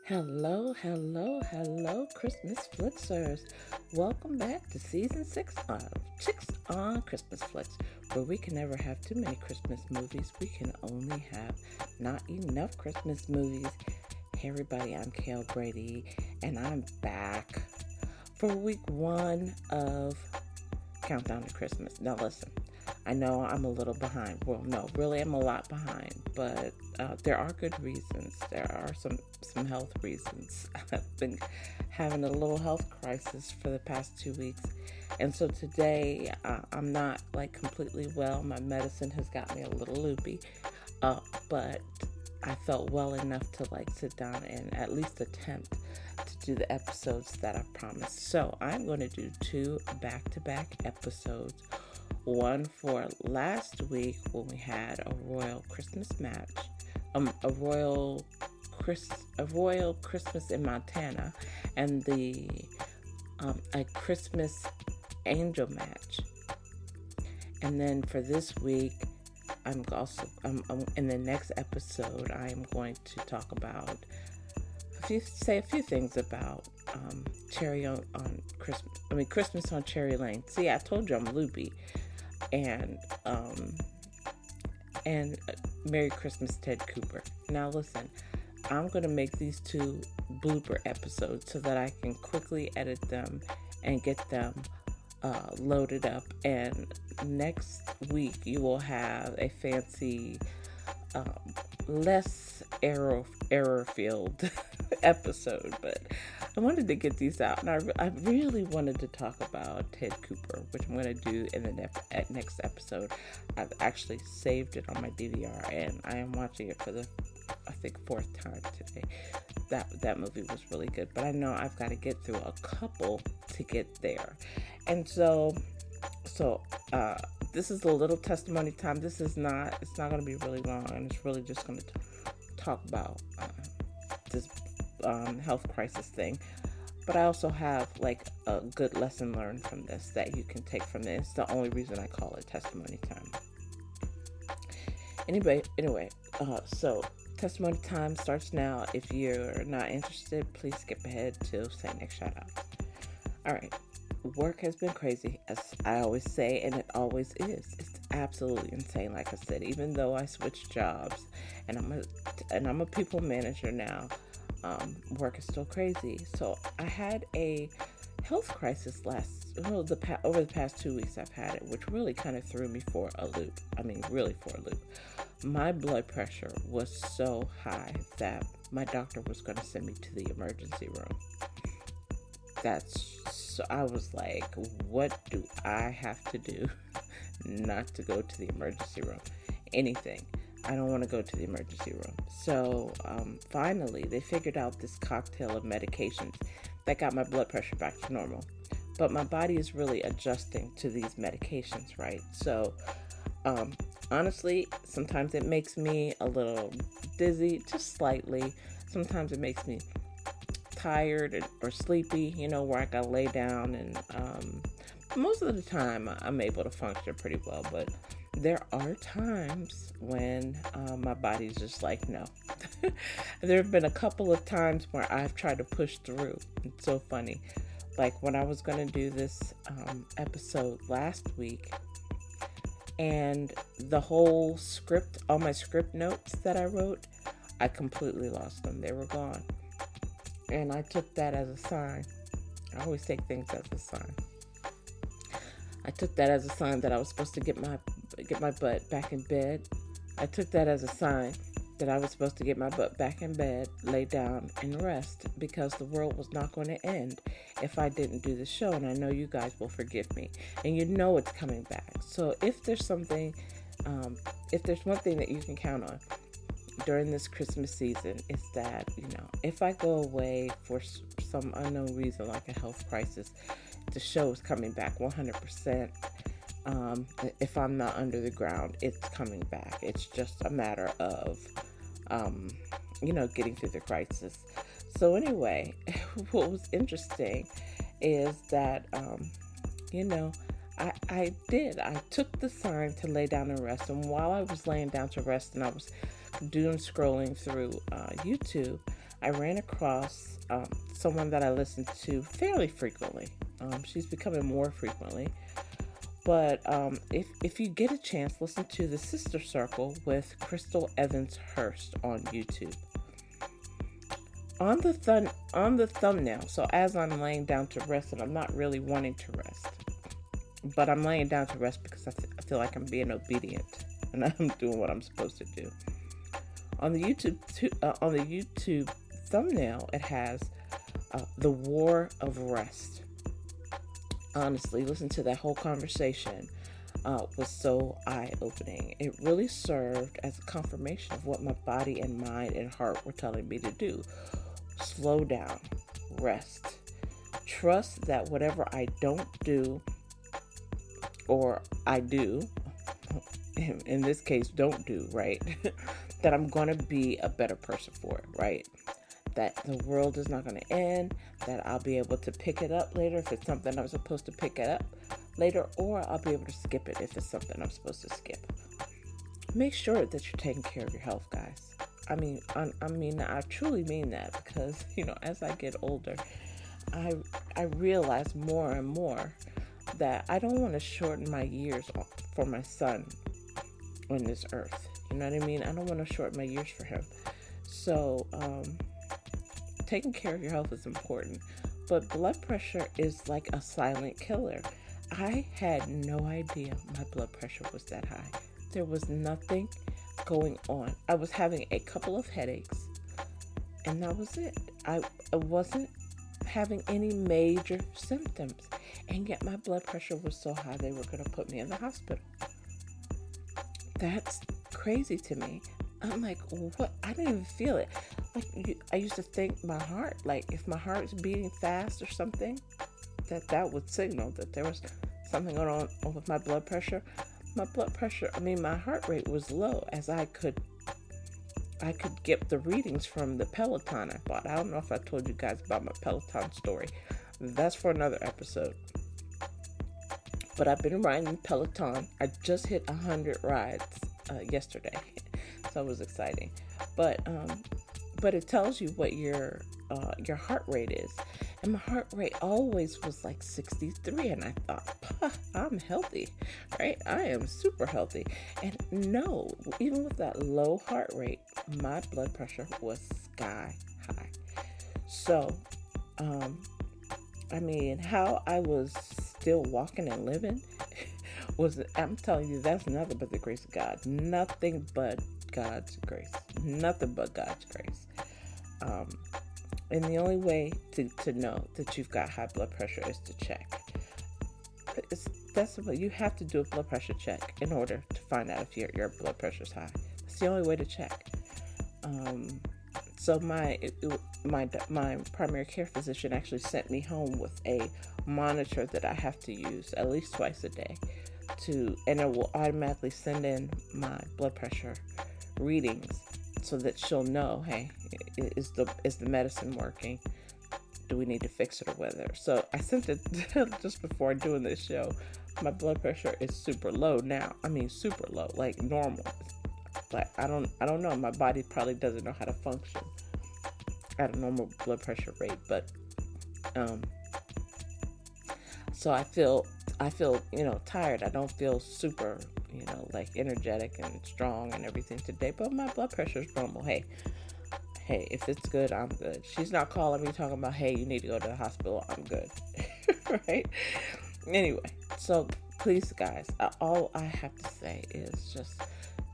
Hello, hello, hello, Christmas Flitzers. Welcome back to season 6 of Chicks on Christmas Flicks, where we can never have too many Christmas movies. We can only have not enough Christmas movies. Hey, everybody, I'm Brady, and I'm back for week 1 of Countdown to Christmas. Now, listen, I know I'm a little behind. Well, no, really, I'm a lot behind, but there are good reasons. There are some health reasons. I've been having a little health crisis for the past 2 weeks, and so today I'm not like completely well. My medicine has got me a little loopy, but I felt well enough to like sit down and at least attempt to do the episodes that I promised. So I'm going to do 2 back-to-back episodes. One for last week when we had a royal Christmas match, a royal Christmas in Montana, and a Christmas angel match. And then for this week, I'm in the next episode. I am going to talk about say a few things about Christmas on Cherry Lane. See, I told you I'm loopy. And Merry Christmas, Ted Cooper. Now listen, I'm going to make these 2 blooper episodes so that I can quickly edit them and get them loaded up. And next week you will have a fancy, less error-filled episode, but I wanted to get these out, and I really wanted to talk about Ted Cooper, which I'm going to do in the next episode. I've actually saved it on my DVR, and I am watching it for the, I think, 4th time today. That movie was really good, but I know I've got to get through a couple to get there, and so this is a little testimony time. It's not going to be really long, and it's really just going to talk about this health crisis thing. But I also have like a good lesson learned from this that you can take from this. It's the only reason I call it testimony time. Anyway, so testimony time starts now. If you're not interested, please skip ahead to say next shout out. All right. Work has been crazy, as I always say, and it always is. It's absolutely insane. Like I said, even though I switched jobs and I'm a people manager now, work is still crazy. So I had a health crisis over the past 2 weeks. I've had it, which really kind of threw me for a loop. I mean, really for a loop. My blood pressure was so high that my doctor was going to send me to the emergency room. So I was like, what do I have to do not to go to the emergency room? Anything. I don't want to go to the emergency room. So finally, they figured out this cocktail of medications that got my blood pressure back to normal. But my body is really adjusting to these medications, right? So honestly, sometimes it makes me a little dizzy, just slightly. Sometimes it makes me tired or sleepy, where I gotta lay down, and most of the time I'm able to function pretty well, but there are times when my body's just like, no. There have been a couple of times where I've tried to push through. It's so funny. Like when I was going to do this episode last week, and the whole script, all my script notes that I wrote, I completely lost them. They were gone. And I took that as a sign. I always take things as a sign. I took that as a sign that I was supposed to get my butt back in bed. I took that as a sign that I was supposed to get my butt back in bed, lay down, and rest, because the world was not going to end if I didn't do the show. And I know you guys will forgive me. And it's coming back. So if there's one thing that you can count on during this Christmas season, is that, if I go away for some unknown reason, like a health crisis, the show is coming back 100%. If I'm not under the ground, it's coming back. It's just a matter of, getting through the crisis. So anyway, what was interesting is that, I took the sign to lay down and rest. And while I was laying down to rest and I was scrolling through YouTube, I ran across someone that I listen to fairly frequently. She's becoming more frequently. But if you get a chance, listen to the Sister Circle with Crystal Evans Hurst on YouTube. On the thumbnail, so as I'm laying down to rest, and I'm not really wanting to rest, but I'm laying down to rest because I feel like I'm being obedient and I'm doing what I'm supposed to do. On the YouTube thumbnail, it has the War of Rest. Honestly, listen to that whole conversation. Was so eye-opening. It really served as a confirmation of what my body and mind and heart were telling me to do. Slow down, rest, trust that whatever I don't do, or I do, in this case don't do, right, that I'm going to be a better person for it, right? That the world is not going to end, that I'll be able to pick it up later if it's something I'm supposed to pick it up later, or I'll be able to skip it if it's something I'm supposed to skip. Make sure that you're taking care of your health, guys. I mean, I truly mean that, because, as I get older, I realize more and more that I don't want to shorten my years for my son on this earth. You know what I mean? I don't want to shorten my years for him. So, taking care of your health is important. But blood pressure is like a silent killer. I had no idea my blood pressure was that high. There was nothing going on. I was having a couple of headaches, and that was it. I wasn't having any major symptoms, and yet my blood pressure was so high they were going to put me in the hospital. That's crazy to me. I'm like, what? I didn't even feel it. I used to think my heart, if my heart's beating fast or something, that would signal that there was something going on with my blood pressure. My heart rate was low, as I could get the readings from the Peloton I bought. I don't know if I told you guys about my Peloton story. That's for another episode. But I've been riding Peloton. I just hit 100 rides yesterday, so it was exciting. But it tells you what your heart rate is. And my heart rate always was like 63, and I thought, I'm healthy, right? I am super healthy. And no, even with that low heart rate, my blood pressure was sky high. So, how I was still walking and living I'm telling you, that's nothing but the grace of God. Nothing but God's grace. Nothing but God's grace. And the only way to know that you've got high blood pressure is to check. That's what you have to do, a blood pressure check in order to find out if your blood pressure is high. It's the only way to check. So my primary care physician actually sent me home with a monitor that I have to use at least twice a day and it will automatically send in my blood pressure readings so that she'll know, hey, is the medicine working? Do we need to fix it or whether? So I sent it just before doing this show. My blood pressure is super low now. Super low, like normal. But I don't know. My body probably doesn't know how to function at a normal blood pressure rate. But so I feel tired. I don't feel super, energetic and strong and everything today. But my blood pressure is normal. Hey, if it's good, I'm good. She's not calling me talking about, hey, you need to go to the hospital. I'm good. Right? Anyway, so please, guys, all I have to say is just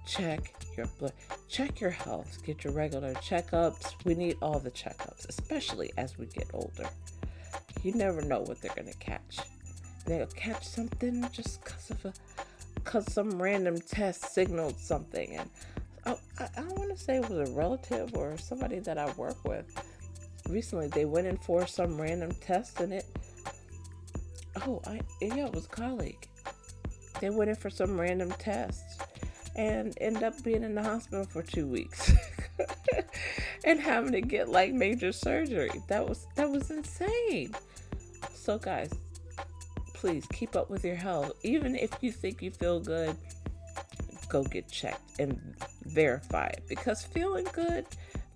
check your blood, check your health, get your regular checkups. We need all the checkups, especially as we get older. You never know what they're going to catch. They'll catch something just because some random test signaled something. And I want to say it was a relative or somebody that I work with. Recently, they went in for some random test and it was a colleague. They went in for some random test and ended up being in the hospital for 2 weeks and having to get major surgery. That was insane. So guys, please keep up with your health. Even if you think you feel good, go get checked and verify it, because feeling good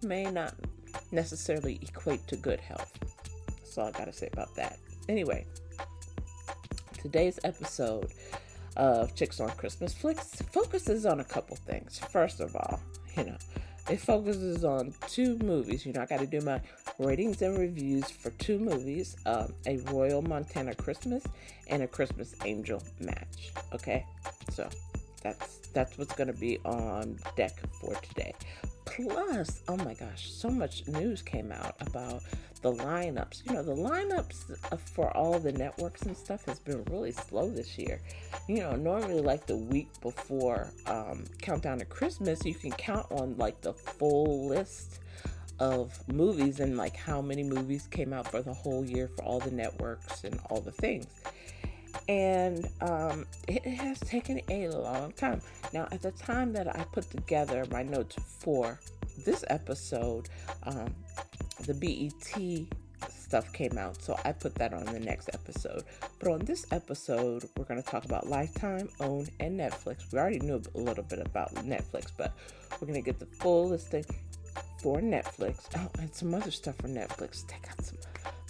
may not necessarily equate to good health. That's all I gotta say about that. Anyway, today's episode of Chicks on Christmas Flicks focuses on a couple things. First of all, it focuses on two movies. I got to do my ratings and reviews for two movies, a Royal Montana Christmas and a Christmas Angel match. Okay, so that's what's going to be on deck for today. Plus, oh my gosh, so much news came out about the lineups. The lineups for all the networks and stuff has been really slow this year. Normally like the week before Countdown to Christmas, you can count on like the full list of movies and like how many movies came out for the whole year for all the networks and all the things. And it has taken a long time. Now, at the time that I put together my notes for this episode, the BET stuff came out, so I put that on the next episode. But on this episode, we're going to talk about Lifetime, OWN, and Netflix. We already knew a little bit about Netflix, but we're going to get the full listing for Netflix. Oh, and some other stuff for Netflix. They got some...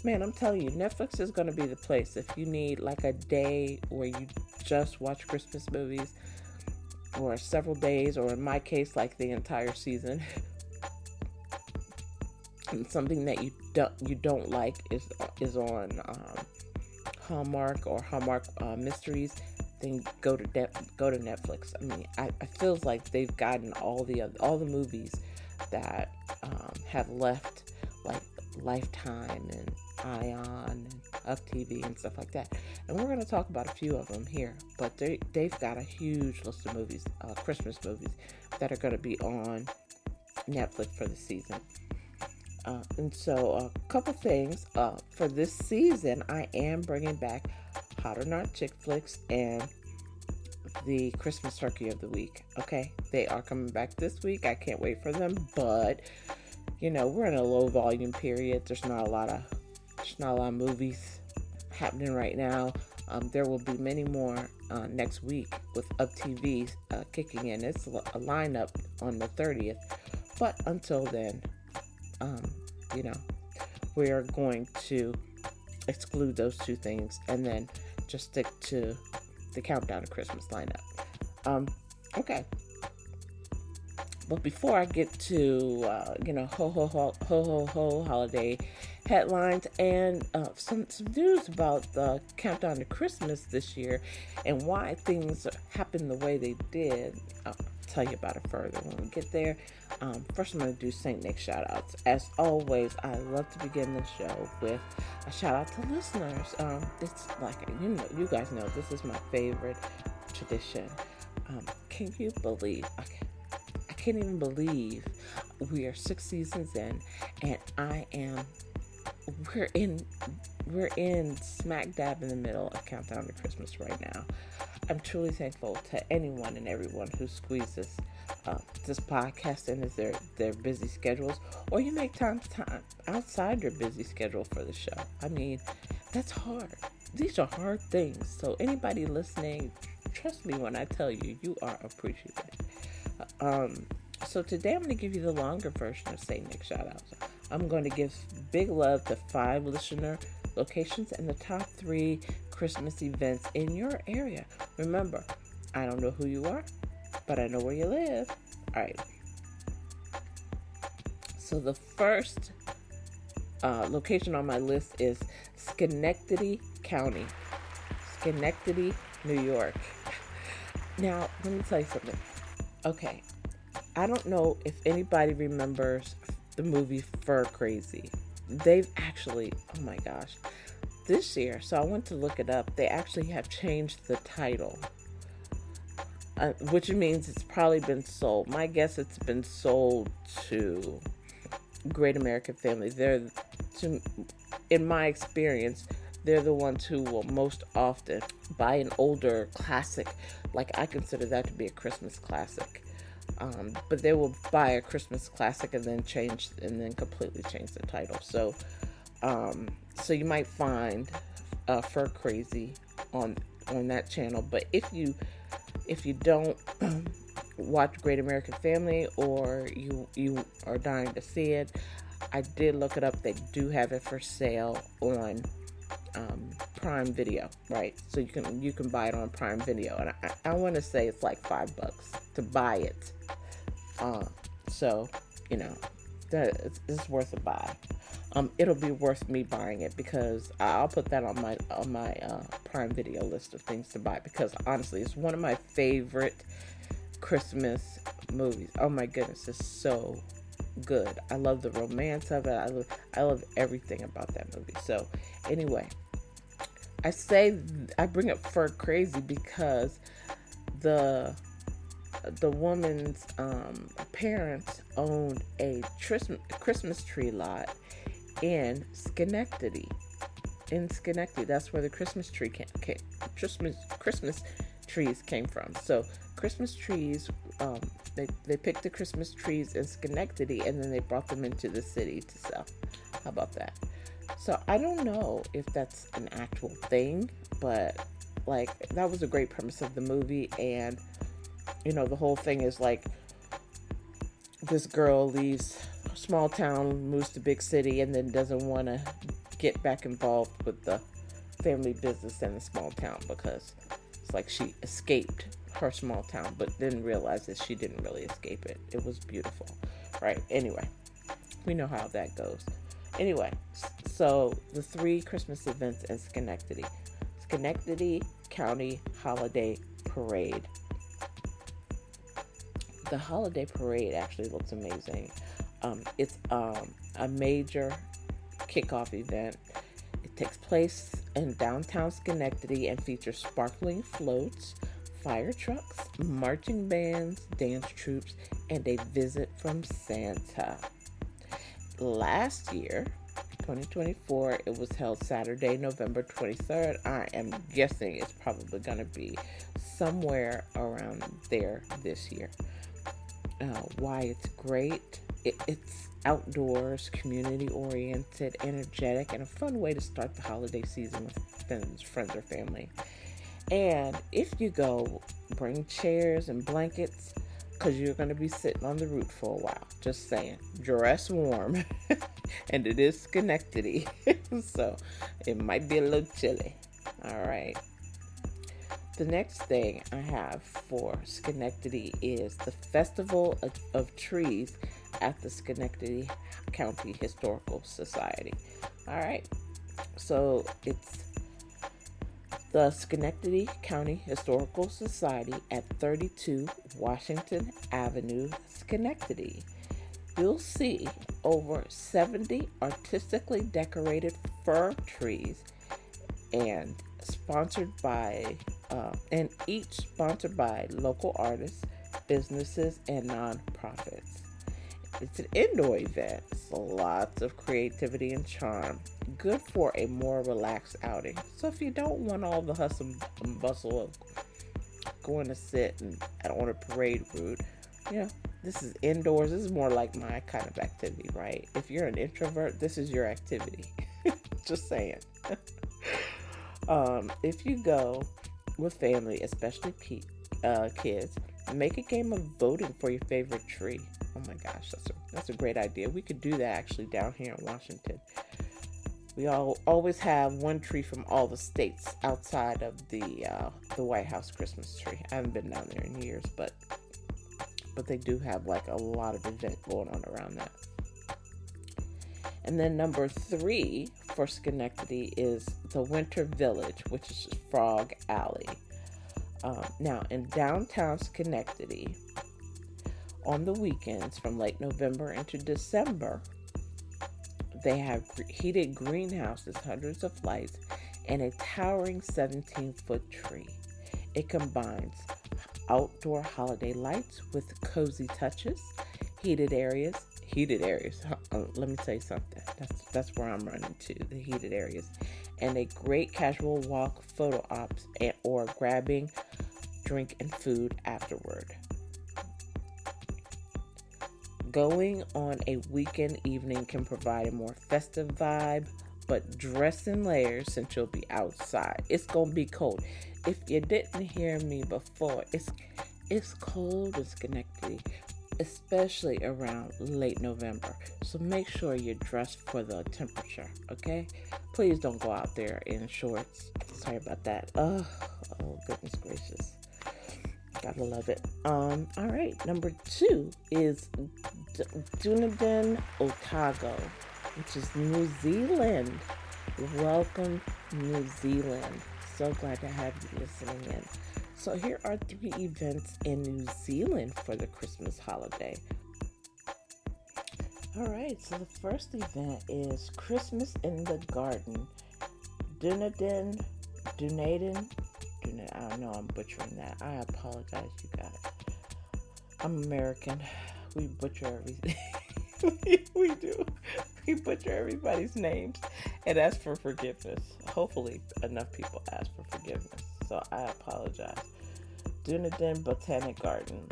Man, I'm telling you, Netflix is going to be the place if you need like a day where you just watch Christmas movies, or several days, or in my case, like the entire season. And something that you don't like is on Hallmark or Hallmark Mysteries. Then go to Netflix. I mean, I feels like they've gotten all the movies that have left, like Lifetime and Ion and Up TV and stuff like that. And we're going to talk about a few of them here. But they've got a huge list of movies, Christmas movies, that are going to be on Netflix for the season. And so a couple things. For this season, I am bringing back Hot or Not Chick Flicks and the Christmas Turkey of the Week. Okay? They are coming back this week. I can't wait for them. But, we're in a low volume period. There's not a lot of movies happening right now. There will be many more next week with Up TV kicking in. It's a lineup on the 30th. But until then, we are going to exclude those two things and then just stick to the Countdown to Christmas lineup. Okay. But before I get to, ho, ho, ho, ho, ho, ho, holiday headlines and some news about the Countdown to Christmas this year and why things happened the way they did, I'll tell you about it further when we get there. First, I'm going to do St. Nick shout-outs. As always, I love to begin the show with a shout-out to listeners. It's like, you guys know this is my favorite tradition. Can you believe... I can't even believe we are 6 seasons in, and we're in smack dab in the middle of Countdown to Christmas right now. I'm truly thankful to anyone and everyone who squeezes this podcast into their busy schedules, or you make time outside your busy schedule for the show. I mean, that's hard. These are hard things. So anybody listening, trust me when I tell you, you are appreciated. So today I'm going to give you the longer version of St. Nick shoutouts. I'm going to give big love to 5 listener locations and the top 3 Christmas events in your area. Remember, I don't know who you are, but I know where you live. All right. So the first location on my list is Schenectady County, Schenectady, New York. Now, let me tell you something. Okay, I don't know if anybody remembers the movie Fur Crazy. They've actually, oh my gosh, this year, so I went to look it up, they actually have changed the title, which means it's probably been sold. My guess, it's been sold to Great American Family. In my experience, they're the ones who will most often buy an older classic. Like, I consider that to be a Christmas classic. But they will buy a Christmas classic and then completely change the title. So you might find Fur Crazy on that channel. But if you don't watch Great American Family, or you are dying to see it, I did look it up. They do have it for sale on Prime Video, right? So you can buy it on Prime Video, and I want to say it's like $5 to buy it. So you know that it's worth a buy. It'll be worth me buying it because I'll put that on my Prime Video list of things to buy, because honestly, it's one of my favorite Christmas movies. Oh my goodness, it's so good. I love the romance of it. I love everything about that movie. So anyway, I bring up Fur Crazy because the woman's parents owned a Christmas tree lot in Schenectady. That's where the Christmas trees came from. So Christmas trees, they picked the Christmas trees in Schenectady, and then they brought them into the city to sell. How about that? So I don't know if that's an actual thing, but like, that was a great premise of the movie. And the whole thing is like, this girl leaves small town, moves to big city, and then doesn't want to get back involved with the family business in the small town, because it's like she escaped her small town, but then realized that she didn't really escape it. It was beautiful, right? Anyway, we know how that goes. Anyway, so the 3 Christmas events in Schenectady County Holiday Parade. The holiday parade actually looks amazing. It's a major kickoff event. It takes place in downtown Schenectady and features sparkling floats, fire trucks, marching bands, dance troupes, and a visit from Santa. Last year, 2024, it was held Saturday, November 23rd. I am guessing it's probably going to be somewhere around there this year. Why it's great. It's outdoors, community-oriented, energetic, and a fun way to start the holiday season with friends or family. And if you go, bring chairs and blankets, because you're going to be sitting on the roof for a while. Just saying. Dress warm. And it is Schenectady. So it might be a little chilly. All right. The next thing I have for Schenectady is the Festival of Trees at the Schenectady County Historical Society. All right. So it's the Schenectady County Historical Society at 32 Washington Avenue, Schenectady. You'll see over 70 artistically decorated fir trees and each sponsored by local artists, businesses, and nonprofits. It's an indoor event, so lots of creativity and charm. Good for a more relaxed outing. So if you don't want all the hustle and bustle of going to sit on a parade route, this is indoors. This is more like my kind of activity, right? If you're an introvert, this is your activity. Just saying. If you go with family, especially kids, make a game of voting for your favorite tree. Oh my gosh, that's a great idea. We could do that actually down here in Washington. We always have one tree from all the states outside of the White House Christmas tree. I haven't been down there in years, but they do have like a lot of event going on around that. And then number 3 for Schenectady is the Winter Village, which is Frog Alley. Now, in downtown Schenectady, on the weekends from late November into December, they have heated greenhouses, hundreds of lights, and a towering 17-foot tree. It combines outdoor holiday lights with cozy touches, heated areas. Let me tell you something. That's where I'm running to, the heated areas. And a great casual walk, photo ops, or grabbing drink and food afterward. Going on a weekend evening can provide a more festive vibe, but dress in layers since you'll be outside. It's going to be cold. If you didn't hear me before, it's cold in Schenectady. especially around late November. So make sure you're dressed for the temperature, okay? Please don't go out there in shorts. Sorry about that. Oh goodness gracious. Gotta love it. All right. Number 2 is Dunedin, Otago, which is New Zealand. Welcome, New Zealand. So glad to have you listening in. So here are 3 events in New Zealand for the Christmas holiday. All right. So the first event is Christmas in the Garden. Dunedin. I know I'm butchering that. I apologize, you guys. I'm American. We butcher everything. we do. We butcher everybody's names and ask for forgiveness. Hopefully, enough people ask for forgiveness. So I apologize. Dunedin Botanic Garden.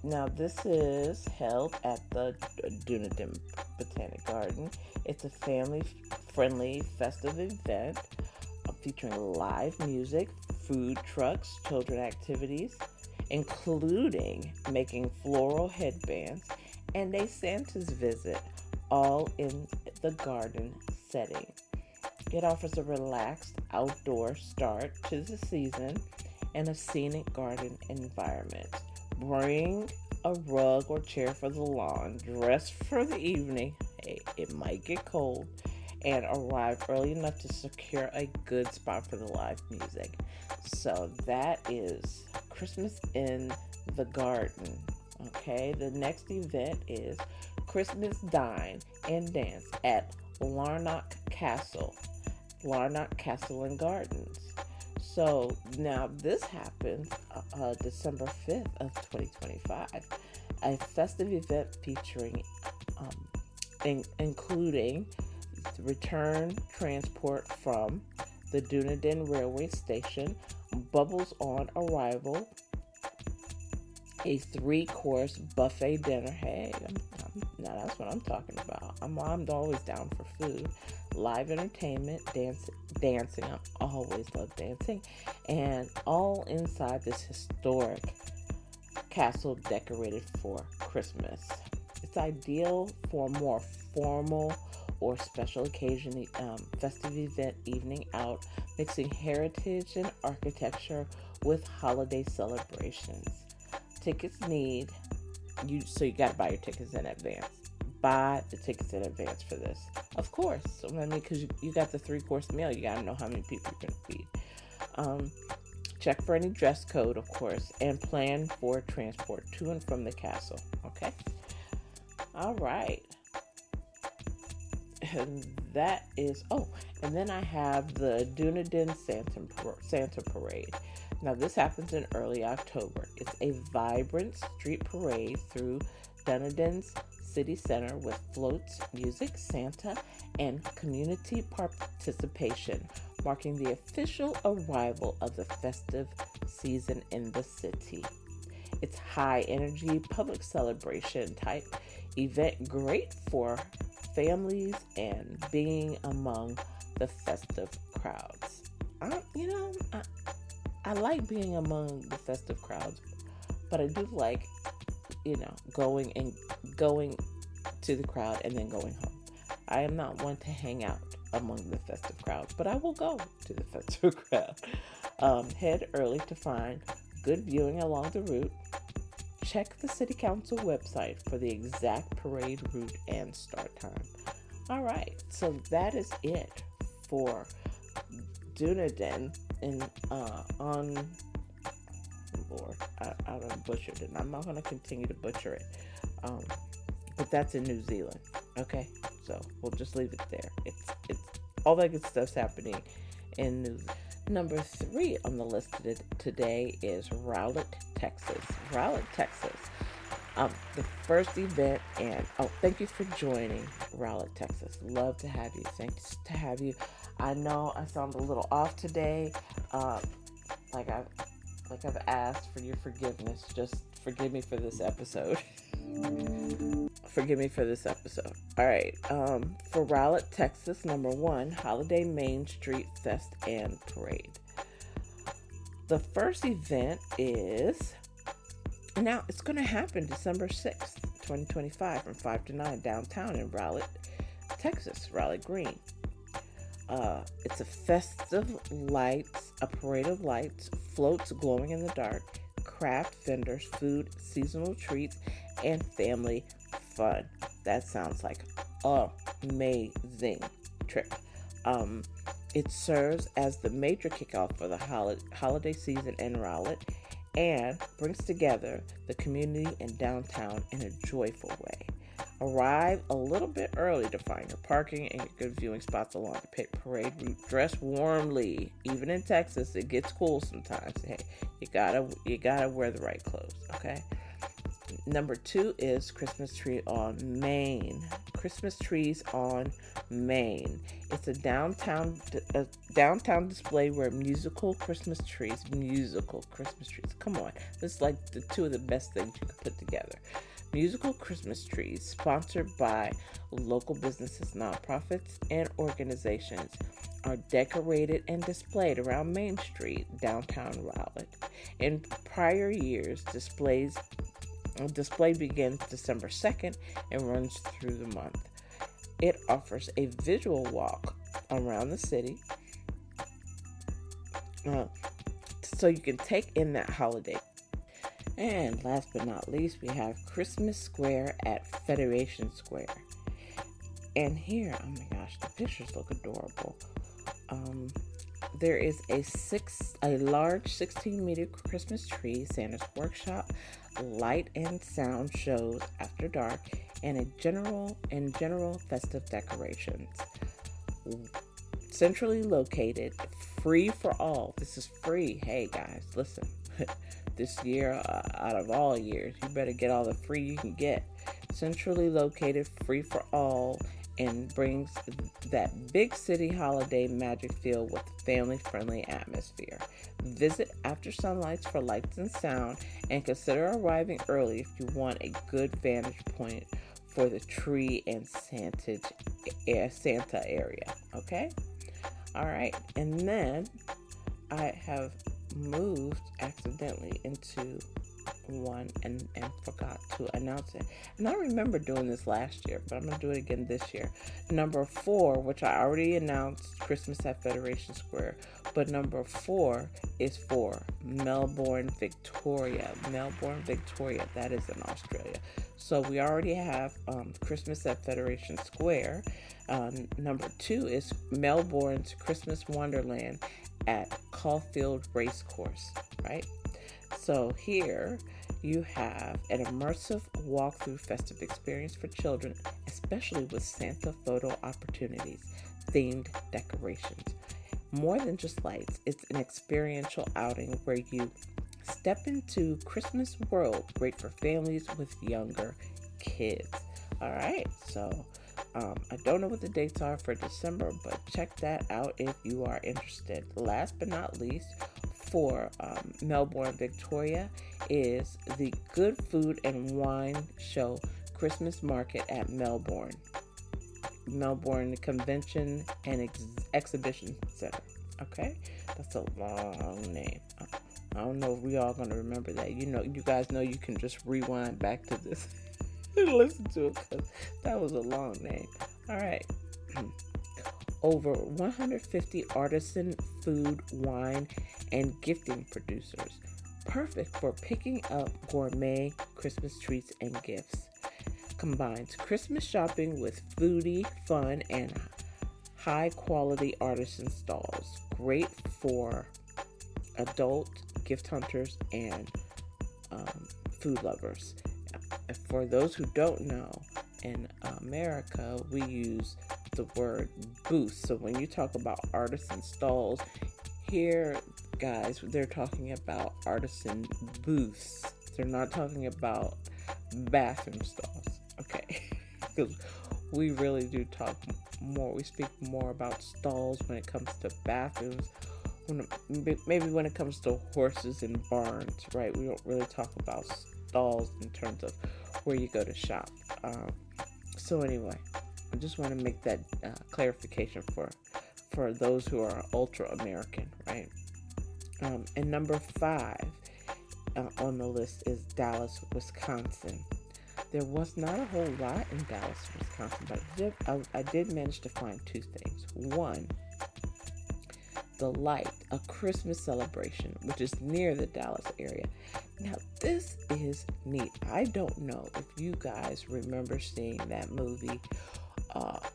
Now, this is held at the Dunedin Botanic Garden. It's a family-friendly festive event featuring live music, food trucks, children activities, including making floral headbands, and a Santa's visit, all in the garden setting. It offers a relaxed outdoor start to the season and a scenic garden environment. Bring a rug or chair for the lawn, dress for the evening. Hey, it might get cold. And arrive early enough to secure a good spot for the live music. So that is Christmas in the Garden. Okay, the next event is Christmas Dine and Dance at Larnock Castle and Gardens. So now this happens December 5th of 2025. A festive event featuring, including return transport from the Dunedin Railway Station, bubbles on arrival, a 3-course buffet dinner. Hey, now that's what I'm talking about. I'm always down for food. Live entertainment, dancing. I always love dancing. And all inside this historic castle decorated for Christmas. It's ideal for more formal or special occasion festive event evening out, mixing heritage and architecture with holiday celebrations. Tickets you gotta buy your tickets in advance. Buy the tickets in advance for this, of course. So, because you got the 3-course meal, you gotta know how many people you're gonna feed. Check for any dress code, of course, and plan for transport to and from the castle. Okay. All right. And that is, and then I have the Dunedin Santa Parade. Now, this happens in early October. It's a vibrant street parade through Dunedin's city center with floats, music, Santa, and community participation, marking the official arrival of the festive season in the city. It's high energy, public celebration type event, great for families and being among the festive crowds. I like being among the festive crowds, but I do like, going to the crowd and then going home. I am not one to hang out among the festive crowds, but I will go to the festive crowd. Head early to find good viewing along the route. Check the City Council website for the exact parade route and start time. All right, so that is it for Dunedin on Lord. I done butchered it. I'm not going to continue to butcher it. But that's in New Zealand. Okay, so we'll just leave it there. It's all that good stuff's happening in New Zealand. Number 3 on the list today is Rowlett, Texas. Rowlett, Texas. The first event, and thank you for joining Rowlett, Texas. Love to have you. Thanks to have you. I know I sound a little off today. Like I've asked for your forgiveness. Just forgive me for this episode. Forgive me for this episode. All right. For Rowlett, Texas, number 1, Holiday Main Street Fest and Parade. The first event is Now, it's going to happen December 6th, 2025, from 5 to 9 downtown in Raleigh, Texas, Raleigh Green. It's a festive lights, a parade of lights, floats glowing in the dark, craft vendors, food, seasonal treats, and family fun. That sounds like an amazing trip. Um, it serves as the major kickoff for the holiday season in Raleigh and brings together the community and downtown in a joyful way. Arrive a little bit early to find your parking and your good viewing spots along the parade route. Dress warmly. Even in Texas, it gets cool sometimes. Hey, you gotta wear the right clothes. Okay. Number 2 is Christmas Tree on Main. Christmas trees on Main. It's a downtown display where musical Christmas trees. Come on, this is like the two of the best things you could put together. Musical Christmas trees, sponsored by local businesses, nonprofits, and organizations, are decorated and displayed around Main Street, downtown Raleigh. In prior years, display begins December 2nd and runs through the month. It offers a visual walk around the city, so you can take in that holiday. And last but not least, we have Christmas Square at Federation Square. And here, oh my gosh, the pictures look adorable. There is a large 16-meter Christmas tree, Santa's workshop, light and sound shows after dark, and general festive decorations. Centrally located, free for all. This is free. Hey guys, listen. This year, out of all years, you better get all the free you can get. Centrally located, free for all, and brings that big city holiday magic feel with family-friendly atmosphere. Visit after sunlights for lights and sound, and consider arriving early if you want a good vantage point for the tree and Santa area. Okay? All right. And then I have moved accidentally into one and forgot to announce it. And I remember doing this last year, but I'm going to do it again this year. Number 4, which I already announced, Christmas at Federation Square, but number 4 is for Melbourne, Victoria. That is in Australia. So we already have Christmas at Federation Square. Number 2 is Melbourne's Christmas Wonderland at Caulfield Racecourse, right? So here you have an immersive walkthrough festive experience for children, especially with Santa photo opportunities, themed decorations. More than just lights, it's an experiential outing where you step into Christmas world, great for families with younger kids. All right, so I don't know what the dates are for December, but check that out if you are interested. Last but not least, for Melbourne, Victoria, is the Good Food and Wine Show Christmas Market at Melbourne Convention and Exhibition Center. Okay, that's a long name. I don't know if we all gonna remember that. You guys know you can just rewind back to this and listen to it because that was a long name. All right. Over 150 artisan food, wine, and gifting producers. Perfect for picking up gourmet Christmas treats and gifts. Combines Christmas shopping with foodie, fun, and high-quality artisan stalls. Great for adult gift hunters and food lovers. For those who don't know, in America, we use the word booth. So when you talk about artisan stalls, here, guys, they're talking about artisan booths. They're not talking about bathroom stalls, okay? Because we really do talk more. We speak more about stalls when it comes to bathrooms. Maybe when it comes to horses and barns, right? We don't really talk about stalls in terms of where you go to shop. So anyway, I just want to make that clarification for those who are ultra American, right? And number 5 on the list is Dallas, Wisconsin. There was not a whole lot in Dallas, Wisconsin, but I did manage to find two things. One, the Light, a Christmas celebration, which is near the Dallas area. Now, this is neat. I don't know if you guys remember seeing that movie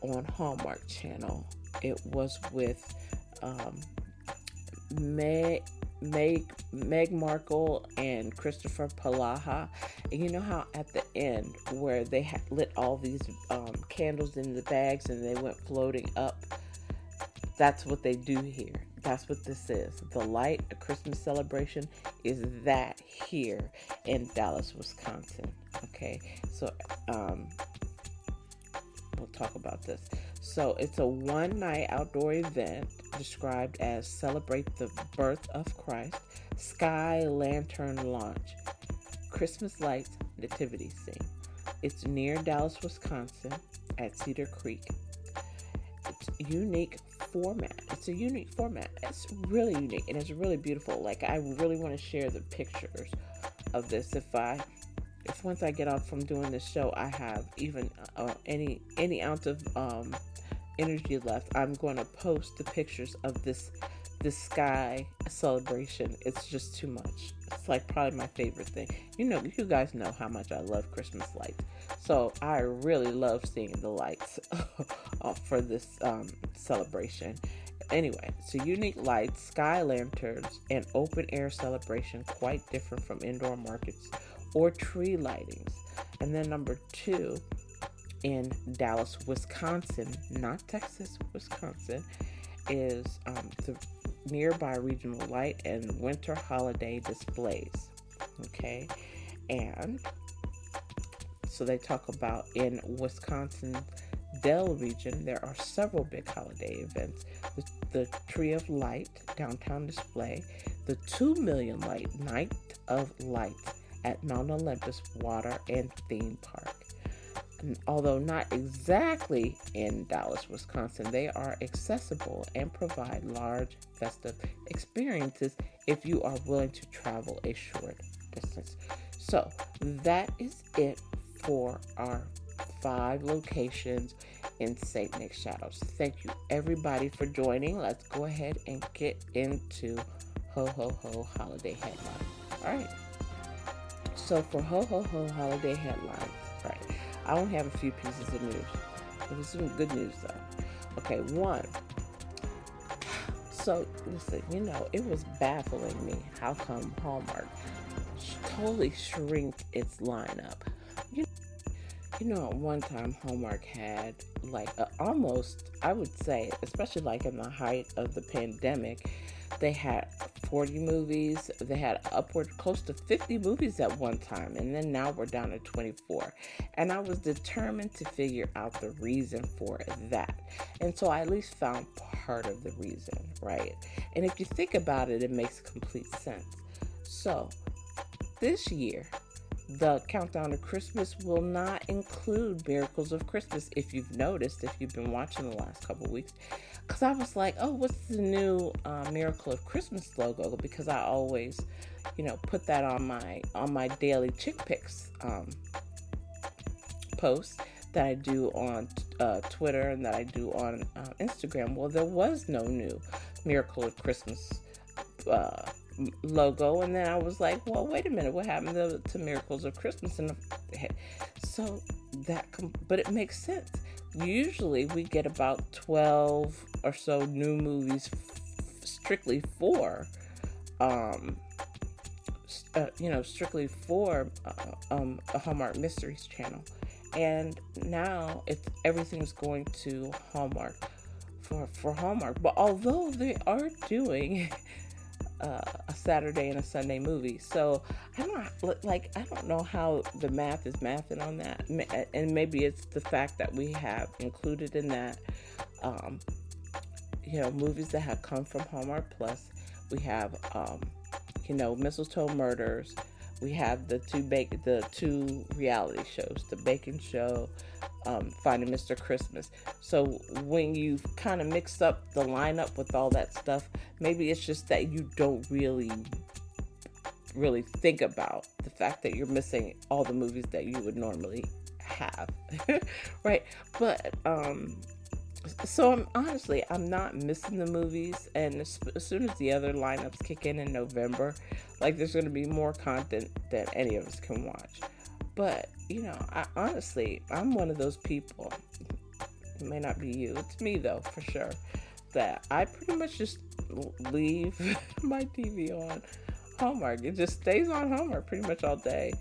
on Hallmark Channel. It was with Meg Markle and Christopher Palaha. And you know how at the end where they lit all these candles in the bags and they went floating up? That's what they do here. That's what this is. The Light, a Christmas celebration, is that here in Dallas, Wisconsin. Okay, so we'll talk about this. So it's a one-night outdoor event described as Celebrate the Birth of Christ, Sky Lantern Launch, Christmas Lights Nativity Scene. It's near Dallas, Wisconsin at Cedar Creek. It's a unique format. It's really unique and it's really beautiful. Like, I really want to share the pictures of this. If once I get off from doing this show, I have even any ounce of energy left, I'm going to post the pictures of this sky celebration. It's just too much. It's like probably my favorite thing. You guys know how much I love Christmas lights. So I really love seeing the lights for this celebration. Anyway, so unique lights, sky lanterns, and open air celebration, quite different from indoor markets or tree lightings. And then number 2, in Dallas, Wisconsin, not Texas, Wisconsin, is the nearby regional light and winter holiday displays. Okay, and so they talk about in Wisconsin Dell region, there are several big holiday events. The Tree of Light downtown display, the 2 million light Night of Lights at Mount Olympus Water and Theme Park. And although not exactly in Dallas, Wisconsin, they are accessible and provide large festive experiences if you are willing to travel a short distance. So that is it for our 5 locations in St. Nick Shadows. Thank you everybody for joining. Let's go ahead and get into Ho Ho Ho Holiday Headlines. All right. So for Ho Ho Ho Holiday Headlines, right, I only have a few pieces of news. It was some good news though. Okay, 1. So listen, it was baffling me how come Hallmark totally shrink its lineup. At one time Hallmark had like almost, I would say, especially like in the height of the pandemic, they had 40 movies. They had upward close to 50 movies at one time. And then now we're down to 24. And I was determined to figure out the reason for that. And so I at least found part of the reason, right? And if you think about it, it makes complete sense. So this year, the Countdown to Christmas will not include Miracles of Christmas, if you've noticed, if you've been watching the last couple of weeks. Because I was like, oh, what's the new Miracle of Christmas logo? Because I always, put that on my daily chick picks posts that I do on Twitter and that I do on Instagram. Well, there was no new Miracle of Christmas logo, and then I was like, well, wait a minute, what happened to Miracles of Christmas? And so but it makes sense. Usually we get about 12 or so new movies strictly for a Hallmark Mysteries channel, and now everything's going to Hallmark for Hallmark. But although they are doing a Saturday and a Sunday movie, so I don't know how the math is mathing on that, and maybe it's the fact that we have included in that movies that have come from Hallmark Plus. We have Mistletoe Murders. We have the two reality shows, the Bacon Show, Finding Mr. Christmas. So when you kind of mix up the lineup with all that stuff, maybe it's just that you don't really really think about the fact that you're missing all the movies that you would normally have. Right? But so I'm not missing the movies, and as soon as the other lineups kick in November, like there's going to be more content than any of us can watch. But I'm one of those people. It may not be you, it's me though, for sure. That I pretty much just leave my TV on Hallmark. It just stays on Hallmark pretty much all day.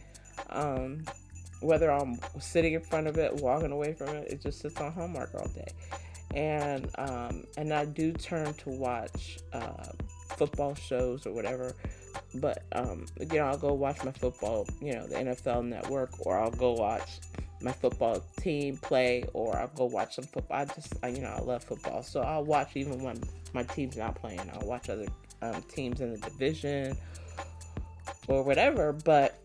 Whether I'm sitting in front of it, walking away from it, it just sits on Hallmark all day. And I do turn to watch football shows or whatever. But I'll go watch my football, the NFL Network, or I'll go watch my football team play, or I'll go watch some football. I love football, so I'll watch even when my team's not playing. I'll watch other teams in the division or whatever. But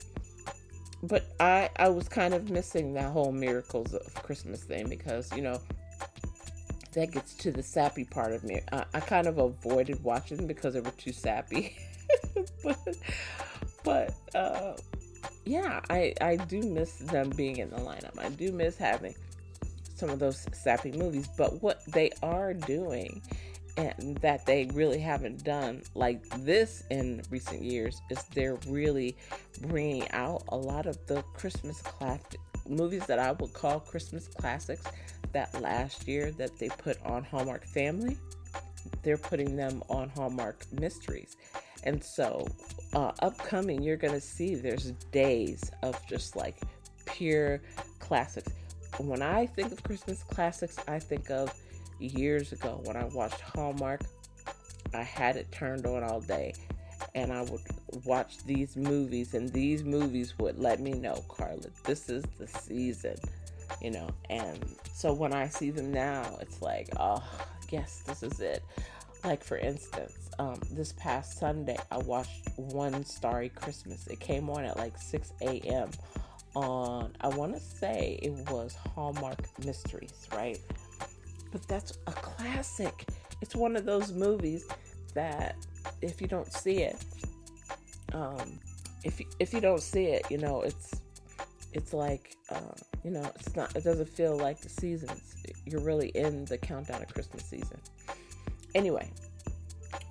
I was kind of missing that whole miracles of Christmas thing, because that gets to the sappy part of me. I kind of avoided watching because they were too sappy. but yeah, I do miss them being in the lineup. I do miss having some of those sappy movies. But what they are doing, and that they really haven't done like this in recent years, is they're really bringing out a lot of the Christmas classic movies that I would call Christmas classics that last year that they put on Hallmark Family. They're putting them on Hallmark Mysteries. And so upcoming, you're going to see there's days of just like pure classics. When I think of Christmas classics, I think of years ago when I watched Hallmark. I had it turned on all day, and I would watch these movies, and these movies would let me know, Carla, this is the season, and so when I see them now, it's like, oh yes, this is it. Like, for instance, this past Sunday, I watched One Starry Christmas. It came on at like 6 a.m. on, I want to say it was Hallmark Mysteries, right? But that's a classic. It's one of those movies that if you don't see it, if you don't see it, it's like, it doesn't feel like the seasons. You're really in the countdown of Christmas season. Anyway,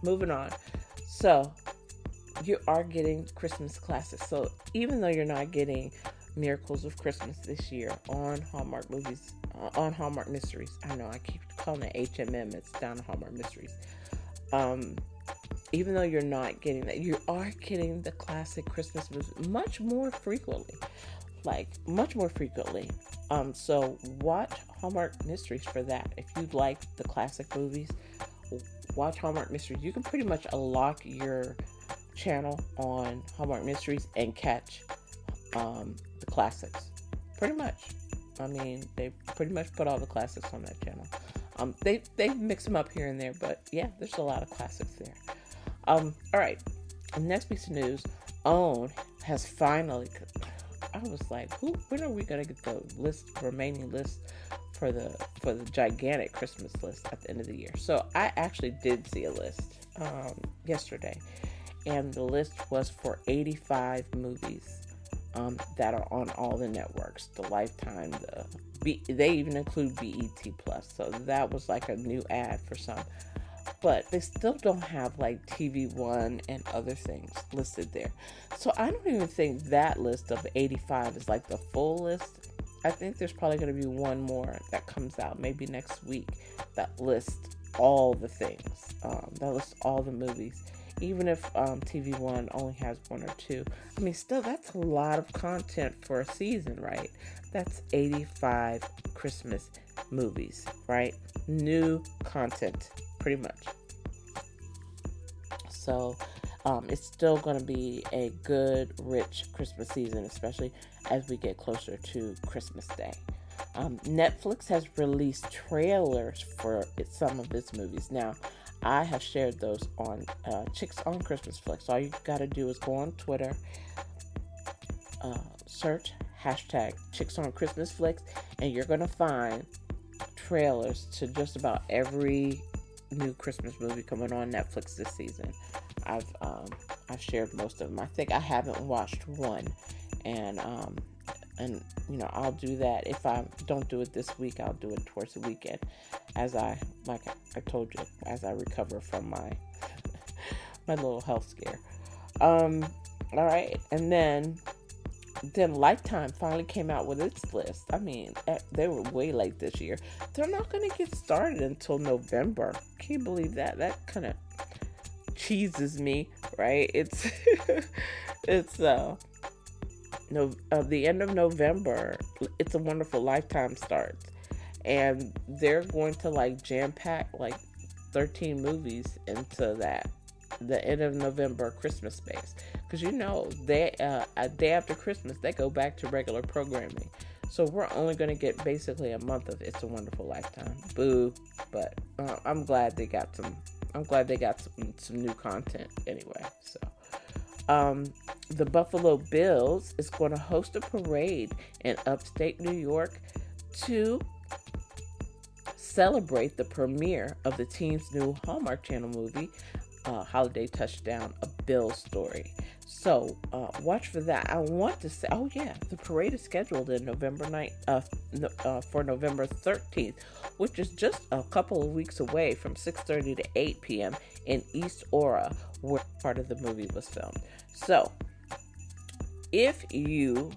moving on. So you are getting Christmas classics. So even though you're not getting Miracles of Christmas this year on Hallmark movies, on Hallmark Mysteries, I know I keep calling it HMM, it's down to Hallmark Mysteries. Even though you're not getting that, you are getting the classic Christmas movies much more frequently. So watch Hallmark Mysteries for that. If you like the classic movies, watch Hallmark Mysteries. You can pretty much unlock your channel on Hallmark Mysteries and catch the classics. Pretty much. I mean, they pretty much put all the classics on that channel. They mix them up here and there, but yeah, there's a lot of classics there. All right. Next piece of news. OWN has finally. I was like, when are we gonna get the remaining list for the gigantic Christmas list at the end of the year? So I actually did see a list yesterday, and the list was for 85 movies that are on all the networks, the Lifetime, they even include BET Plus. So that was like a new ad for some. But they still don't have like TV One and other things listed there. So I don't even think that list of 85 is like the full list. I think there's probably going to be one more that comes out maybe next week that lists all the things, that lists all the movies. Even if TV One only has one or two. I mean, still, that's a lot of content for a season, right? That's 85 Christmas movies, right? New content, pretty much. So it's still going to be a good, rich Christmas season, especially as we get closer to Christmas Day. Netflix has released trailers for some of its movies. Now, I have shared those on Chicks on Christmas Flicks. All you got to do is go on Twitter, search hashtag Chicks on Christmas Flicks, and you're going to find trailers to just about every new Christmas movie coming on Netflix this season. I've I've shared most of them. I think I haven't watched one, and I'll do that. If I don't do it this week, I'll do it towards the weekend, as like I told you, as I recover from my little health scare. Um, all right, and then Lifetime finally came out with its list. I mean, they were way late this year. They're not going to get started until November. Can you believe that? That kind of cheeses me, right? It's no the end of November. It's a Wonderful Lifetime starts, and they're going to like jam pack like 13 movies into that the end of November Christmas space, because they a day after Christmas they go back to regular programming. So we're only going to get basically a month of It's a Wonderful Lifetime. Boo, but I'm glad they got some. I'm glad they got some new content anyway. So, the Buffalo Bills is going to host a parade in upstate New York to celebrate the premiere of the team's new Hallmark Channel movie, Holiday Touchdown, A Bill Story. So watch for that. I want to say, oh yeah, the parade is scheduled in November for November 13th, which is just a couple of weeks away from 6:30 to 8 p.m. in East Aura, where part of the movie was filmed. So if you're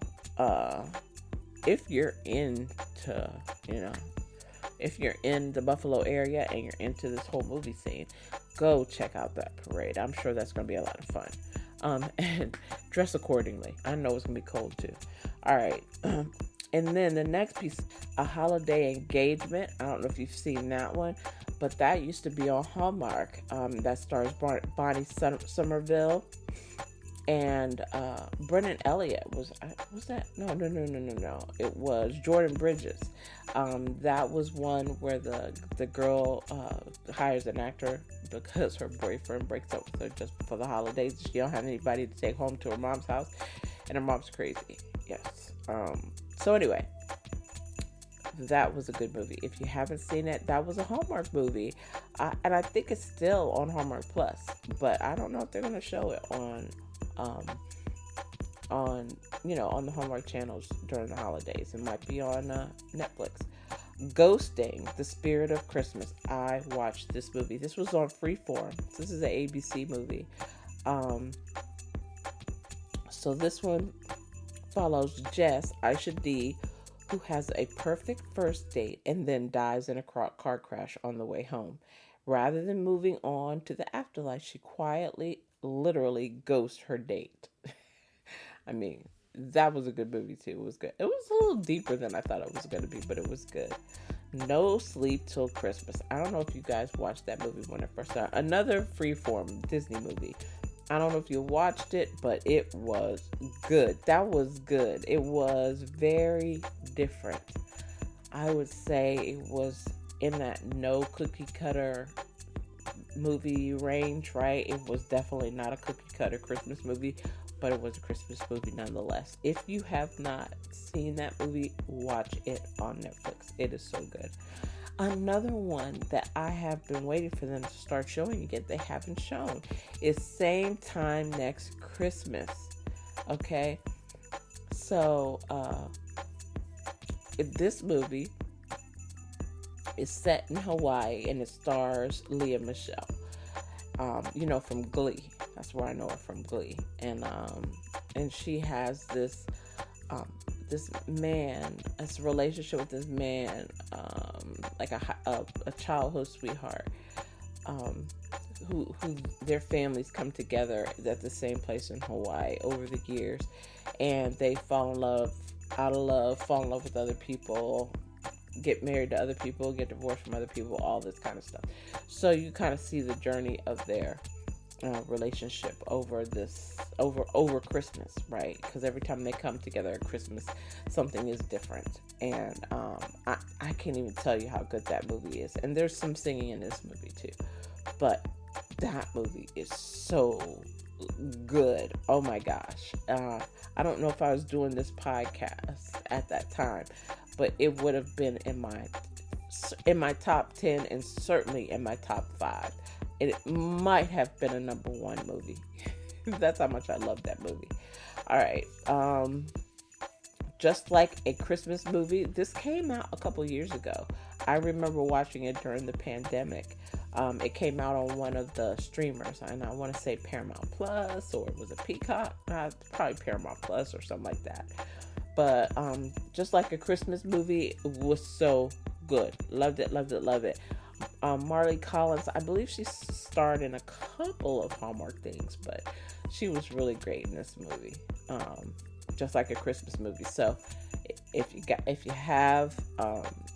into, if you're in the Buffalo area and you're into this whole movie scene, go check out that parade. I'm sure that's going to be a lot of fun. And dress accordingly. I know it's going to be cold too. All right. And then the next piece, A Holiday Engagement. I don't know if you've seen that one, but that used to be on Hallmark. That stars Bonnie Somerville and Brennan Elliott. Was that? No. It was Jordan Bridges. That was one where the girl hires an actor because her boyfriend breaks up with her just before the holidays. She don't have anybody to take home to her mom's house, and her mom's crazy. Yes. So anyway, that was a good movie. If you haven't seen it, that was a Hallmark movie, and I think it's still on Hallmark Plus. But I don't know if they're gonna show it on the Hallmark channels during the holidays. It might be on Netflix. Ghosting, The Spirit of Christmas. I watched this movie. This was on Freeform. This is an ABC movie. So this one follows Jess, Aisha D, who has a perfect first date and then dies in a car crash on the way home. Rather than moving on to the afterlife, she quietly, literally ghosts her date. I mean, that was a good movie too. It was good. It was a little deeper than I thought it was going to be, but it was good. No Sleep Till Christmas. I don't know if you guys watched that movie when it first started. Another Freeform Disney movie. I don't know if you watched it, but it was good. That was good. It was very different. I would say it was in that no cookie cutter movie range, right? It was definitely not a cookie cutter Christmas movie, but it was a Christmas movie nonetheless. If you have not seen that movie, watch it on Netflix. It is so good. Another one that I have been waiting for them to start showing again, they haven't shown, is Same Time Next Christmas. Okay? So, this movie is set in Hawaii and it stars Lea Michele. From Glee. That's where I know her from, Glee. And she has this man, this relationship with this man, like a childhood sweetheart, who their families come together at the same place in Hawaii over the years, and they fall in love, fall in love with other people, get married to other people, get divorced from other people, all this kind of stuff. So you kind of see the journey of their relationship over Christmas, right? Because every time they come together at Christmas, something is different. And I can't even tell you how good that movie is. And there's some singing in this movie too, but that movie is so good. Oh my gosh. I don't know if I was doing this podcast at that time, but it would have been in my top 10 and certainly in my top 5. It might have been a number 1 movie. That's how much I love that movie. All right. Just like a Christmas movie, this came out a couple years ago. I remember watching it during the pandemic. It came out on one of the streamers, and I want to say Paramount Plus, or was it Peacock? Probably Paramount Plus or something like that. But just like a Christmas movie, was so good. Loved it, loved it, loved it. Marley Collins, I believe she starred in a couple of Hallmark things, but she was really great in this movie. Just like a Christmas movie. So if you have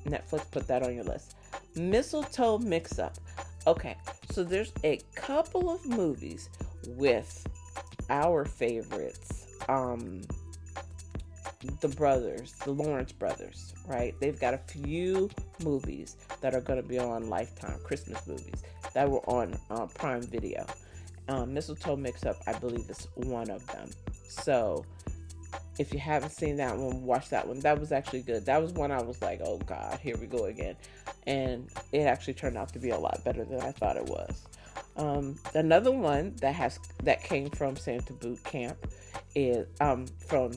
Netflix, put that on your list. Mistletoe Mix Up. Okay, so there's a couple of movies with our favorites. The brothers, the Lawrence brothers, right? They've got a few movies that are going to be on Lifetime, Christmas movies that were on Prime Video. Mistletoe Mix Up, I believe, is one of them. So if you haven't seen that one, watch that one. That was actually good. That was one I was like, oh God, here we go again. And it actually turned out to be a lot better than I thought it was. Another one that came from Santa Boot Camp is from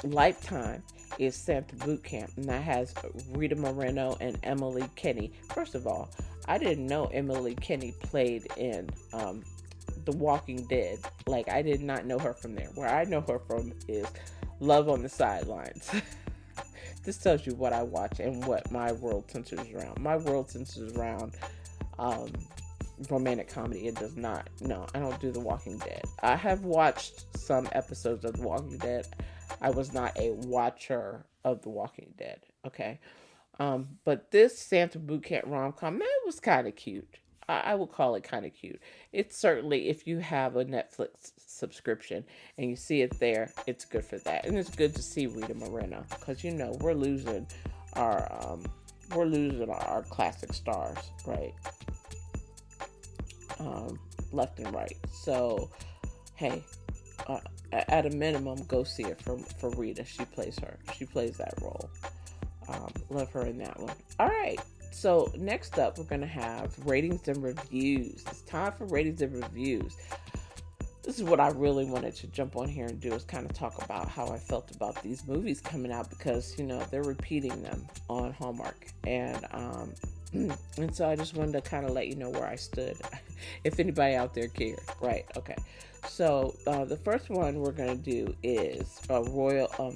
Lifetime is Santa Boot Camp, and that has Rita Moreno and Emily Kinney. First of all, I didn't know Emily Kinney played in The Walking Dead. Like, I did not know her from there. Where I know her from is Love on the Sidelines. This tells you what I watch and what my world centers around. My world centers around romantic comedy. It does not. No, I don't do The Walking Dead. I have watched some episodes of The Walking Dead. I was not a watcher of The Walking Dead. Okay. But this Santa Boot Camp rom-com, man, it was kind of cute. I would call it kind of cute. It's certainly, if you have a Netflix subscription and you see it there, it's good for that. And it's good to see Rita Moreno, because we're losing our classic stars, right? Left and right. So, hey, at a minimum, go see it for Rita. She plays that role. Love her in that one. All right. So next up, we're going to have ratings and reviews. It's time for ratings and reviews. This is what I really wanted to jump on here and do, is kind of talk about how I felt about these movies coming out, because, they're repeating them on Hallmark. And so I just wanted to kind of let you know where I stood, if anybody out there cared. Right. Okay. So the first one we're going to do is a Royal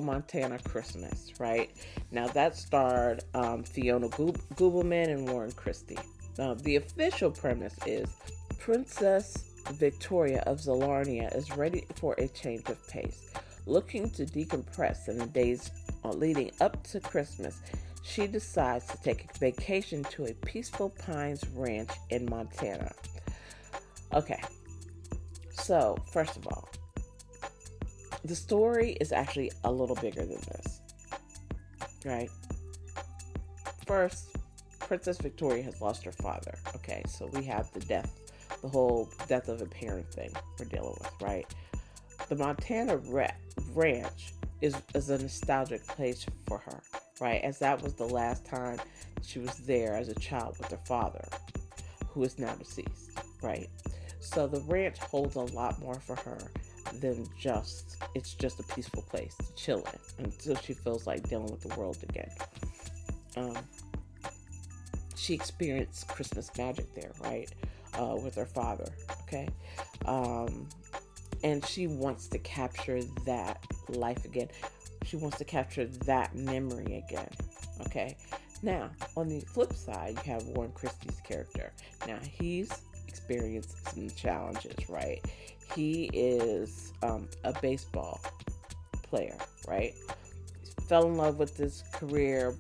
Montana Christmas, right? Now that starred Fiona Gubelman and Warren Christie. The official premise is Princess Victoria of Zlarnia is ready for a change of pace. Looking to decompress in the days leading up to Christmas, she decides to take a vacation to a peaceful Pines Ranch in Montana. Okay, so first of all, the story is actually a little bigger than this, right? First, Princess Victoria has lost her father. Okay, so we have the whole death of a parent thing we're dealing with, right? The Montana Ranch is a nostalgic place for her, right? As that was the last time she was there as a child with her father, who is now deceased, right? So the ranch holds a lot more for her than it's just a peaceful place to chill in until she feels like dealing with the world again. She experienced Christmas magic there, right? With her father, okay? And she wants to capture that life again. She wants to capture that memory again, okay? Now, on the flip side, you have Warren Christie's character. Now, he's experienced some challenges, right? He is a baseball player, right? He fell in love with his career,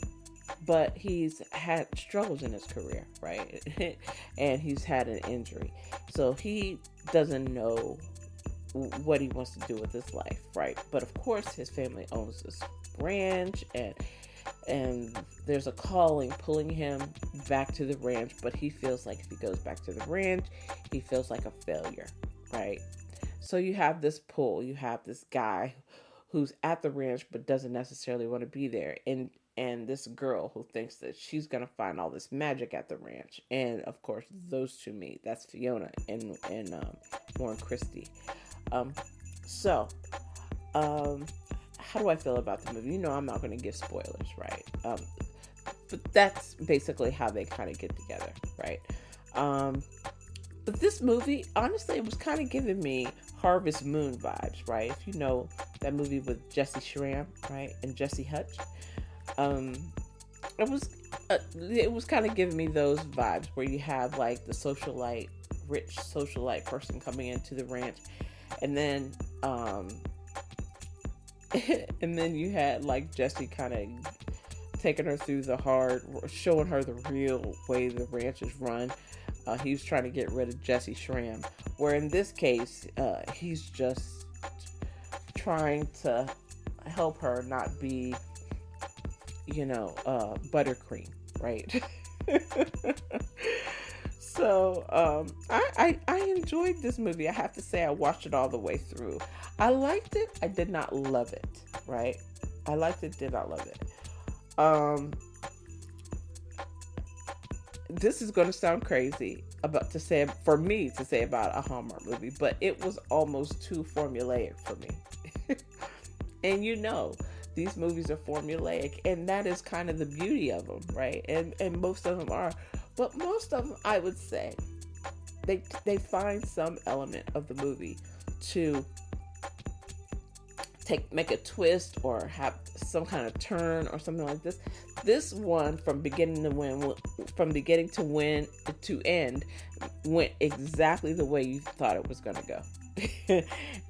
but he's had struggles in his career, right? And he's had an injury. So he doesn't know what he wants to do with his life, right? But of course, his family owns this ranch, and there's a calling pulling him back to the ranch, but he feels like if he goes back to the ranch, he feels like a failure, right? So you have this pull. You have this guy who's at the ranch but doesn't necessarily want to be there. And and this girl who thinks that she's gonna find all this magic at the ranch. And of course, those two meet. That's Fiona and Warren Christie. Um, so, how do I feel about the movie? You know, I'm not going to give spoilers, right? But that's basically how they kind of get together, right? But this movie, honestly, it was kind of giving me Harvest Moon vibes, right? If you know that movie with Jesse Schramm, right, and Jesse Hutch, um, it was kind of giving me those vibes where you have like the socialite, rich socialite person coming into the ranch, and then and then you had like Jesse kind of taking her through the hard, showing her the real way the ranch is run. He was trying to get rid of Jesse Schramm, where in this case, he's just trying to help her not be, buttercream, right? So I enjoyed this movie. I have to say I watched it all the way through. I liked it. I did not love it, right? I liked it, did not love it. This is going to sound crazy for me to say about a Hallmark movie, but it was almost too formulaic for me. And these movies are formulaic, and that is kind of the beauty of them, right? And most of them are, but most of them, I would say, they find some element of the movie to make a twist or have some kind of turn or something like this. This one, from beginning to end, went exactly the way you thought it was going to go.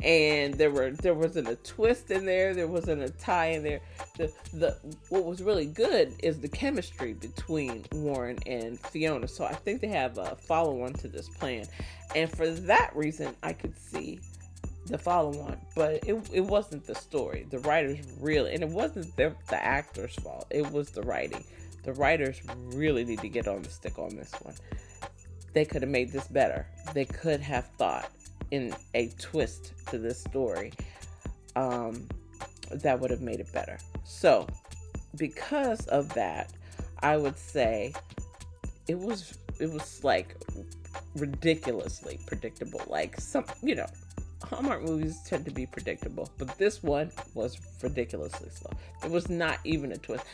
And there wasn't a twist in there. There wasn't a tie in there. What was really good is the chemistry between Warren and Fiona. So I think they have a follow-on to this plan. And for that reason, I could see the follow-on, but it wasn't the story. The writers really, and it wasn't the actor's fault. It was the writing. The writers really need to get on the stick on this one. They could have made this better. They could have thought in a twist to this story that would have made it better. So because of that, I would say it was like ridiculously predictable. Like Hallmark movies tend to be predictable, but this one was ridiculously slow. There was not even a twist.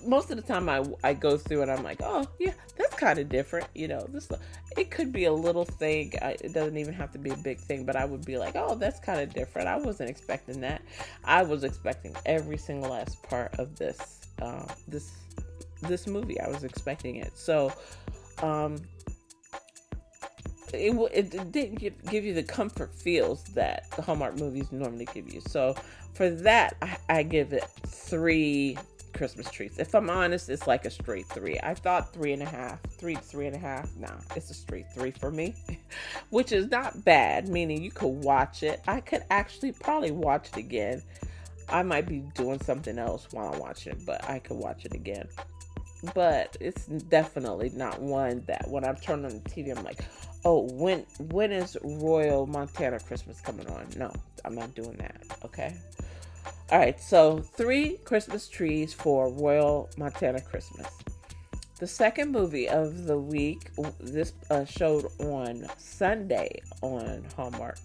Most of the time I go through and I'm like, oh yeah, that's kind of different. It could be a little thing. It doesn't even have to be a big thing, but I would be like, oh, that's kind of different. I wasn't expecting that. I was expecting every single last part of this movie. I was expecting it. So, it didn't give you the comfort feels that the Hallmark movies normally give you. So for that, I give it 3 Christmas trees. If I'm honest, it's like a straight 3. I thought 3.5, 3.5. Nah, it's a straight 3 for me, which is not bad, meaning you could watch it. I could actually probably watch it again. I might be doing something else while I'm watching it, but I could watch it again. But it's definitely not one that when I'm turning on the TV, I'm like, oh, when is Royal Montana Christmas coming on? No, I'm not doing that. Okay. All right. So 3 Christmas trees for Royal Montana Christmas. The second movie of the week, this showed on Sunday on Hallmark,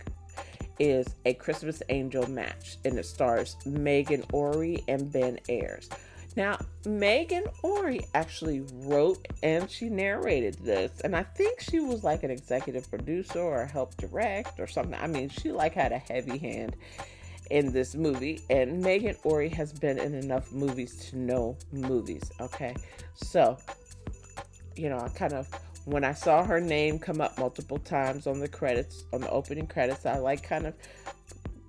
is A Christmas Angel Match, and it stars Megan Ory and Ben Ayers. Now, Megan Ory actually wrote and she narrated this, and I think she was like an executive producer or helped direct or something. I mean, she had a heavy hand in this movie, and Megan Ory has been in enough movies to know movies, okay? So, when I saw her name come up multiple times on the credits, on the opening credits, I kind of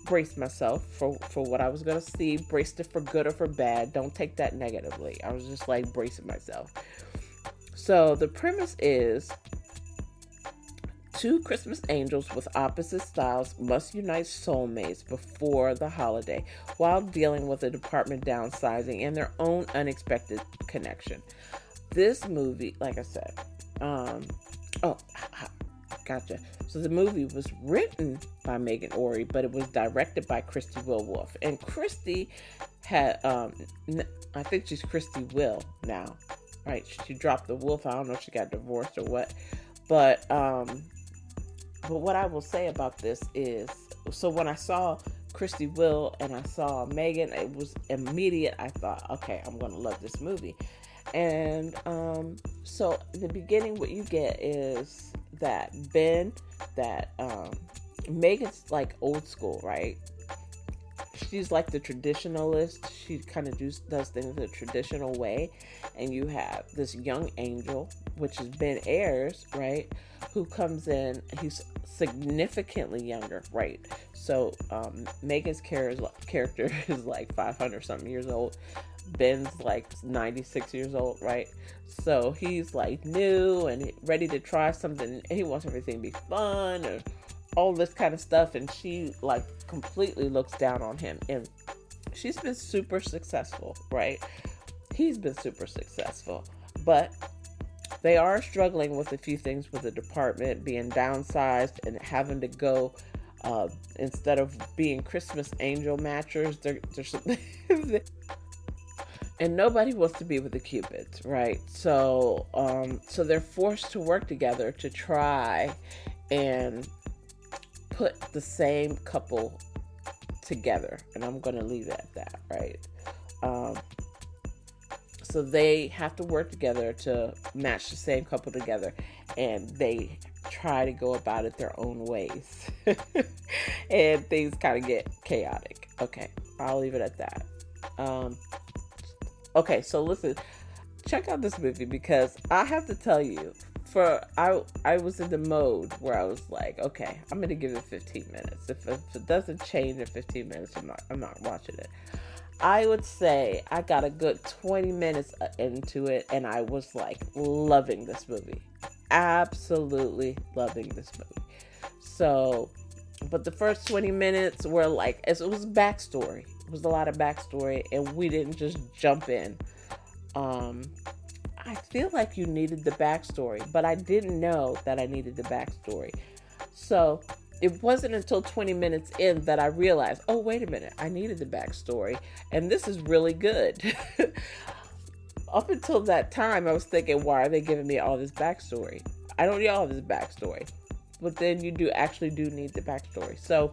braced myself for what I was going to see. Braced it for good or for bad. Don't take that negatively. I was just bracing myself. So the premise is 2 Christmas angels with opposite styles must unite soulmates before the holiday while dealing with a department downsizing and their own unexpected connection. This movie, like I said, Gotcha. So the movie was written by Megan Ori, but it was directed by Christy Wilwolf. And Christy had, I think she's Christy Will now, right? She dropped the wolf. I don't know if she got divorced or what. But what I will say about this is, so when I saw Christy Will and I saw Megan, it was immediate. I thought, okay, I'm going to love this movie. And so in the beginning, what you get is that Megan's like old school, right? She's like the traditionalist. She kind of does things the traditional way. And you have this young angel, which is Ben Ayers, right? Who comes in, he's significantly younger, right? So Megan's character is like 500 something years old. Ben's like 96 years old, right? So he's like new and ready to try something. He wants everything to be fun or all this kind of stuff. And she like completely looks down on him. And she's been super successful, right? He's been super successful. But they are struggling with a few things with the department being downsized and having to go, instead of being Christmas angel matchers, they're and nobody wants to be with the Cupids, right? So they're forced to work together to try and put the same couple together. And I'm going to leave it at that, right? So they have to work together to match the same couple together, and they try to go about it their own ways. And things kind of get chaotic. Okay, I'll leave it at that. Okay, so listen, check out this movie because I have to tell you, I was in the mode where I was like, okay, I'm gonna give it 15 minutes. If it doesn't change in 15 minutes, I'm not watching it. I would say I got a good 20 minutes into it, and I was like loving this movie, absolutely loving this movie. So, but the first 20 minutes were like, it was backstory. It was a lot of backstory, and we didn't just jump in. I feel like you needed the backstory, but I didn't know that I needed the backstory. So it wasn't until 20 minutes in that I realized, oh, wait a minute, I needed the backstory, and this is really good. Up until that time, I was thinking, why are they giving me all this backstory? I don't need all this backstory. But then you actually do need the backstory. So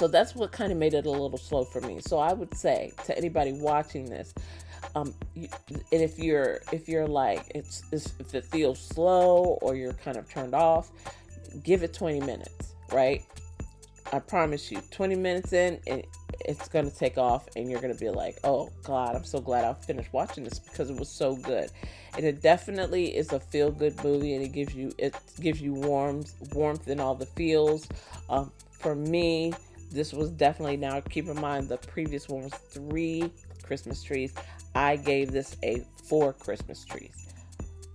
that's what kind of made it a little slow for me. So I would say to anybody watching this, and if you're like, if it feels slow or you're kind of turned off, give it 20 minutes, right? I promise you, 20 minutes in, and it's going to take off, and you're going to be like, oh God, I'm so glad I finished watching this because it was so good. And it definitely is a feel-good movie, and it gives you warmth in all the feels. For me, this was definitely, now keep in mind the previous one was 3 Christmas trees. I gave this a 4 Christmas trees.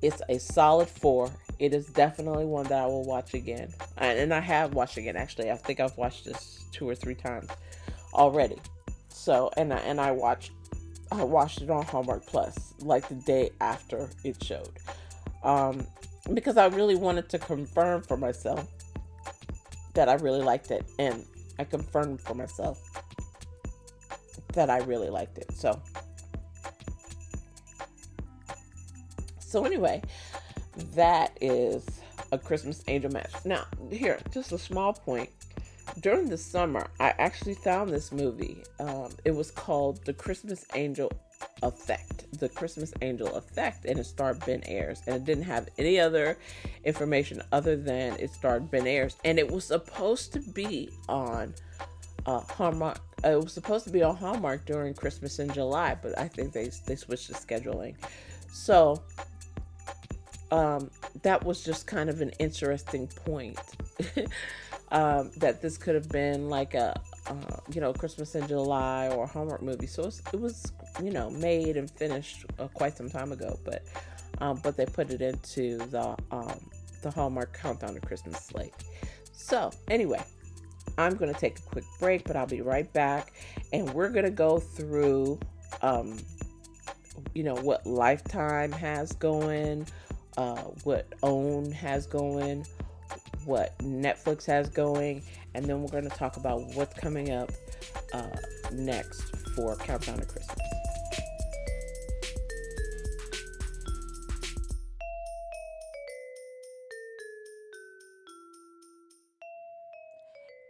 It's a solid 4. It is definitely one that I will watch again. And I have watched again, actually. I think I've watched this 2 or 3 times already. So, and I watched it on Hallmark Plus, like the day after it showed. Because I really wanted to confirm for myself that I really liked it. And I confirmed for myself that I really liked it. So anyway, that is A Christmas Angel Match. Now, here, just a small point. During the summer, I actually found this movie. It was called The Christmas Angel Effect. The Christmas Angel Effect, and it starred Ben Ayers. And it didn't have any other information other than it starred Ben Ayers. And it was supposed to be on Hallmark. It was supposed to be on Hallmark during Christmas in July, but I think they switched the scheduling. So that was just kind of an interesting point. That this could have been like a Christmas in July or a Hallmark movie. So it was made and finished quite some time ago, but they put it into the Hallmark Countdown to Christmas slate. So anyway, I'm going to take a quick break, but I'll be right back, and we're going to go through what Lifetime has going, what OWN has going, what Netflix has going, and then we're going to talk about what's coming up uh, next for Countdown to Christmas.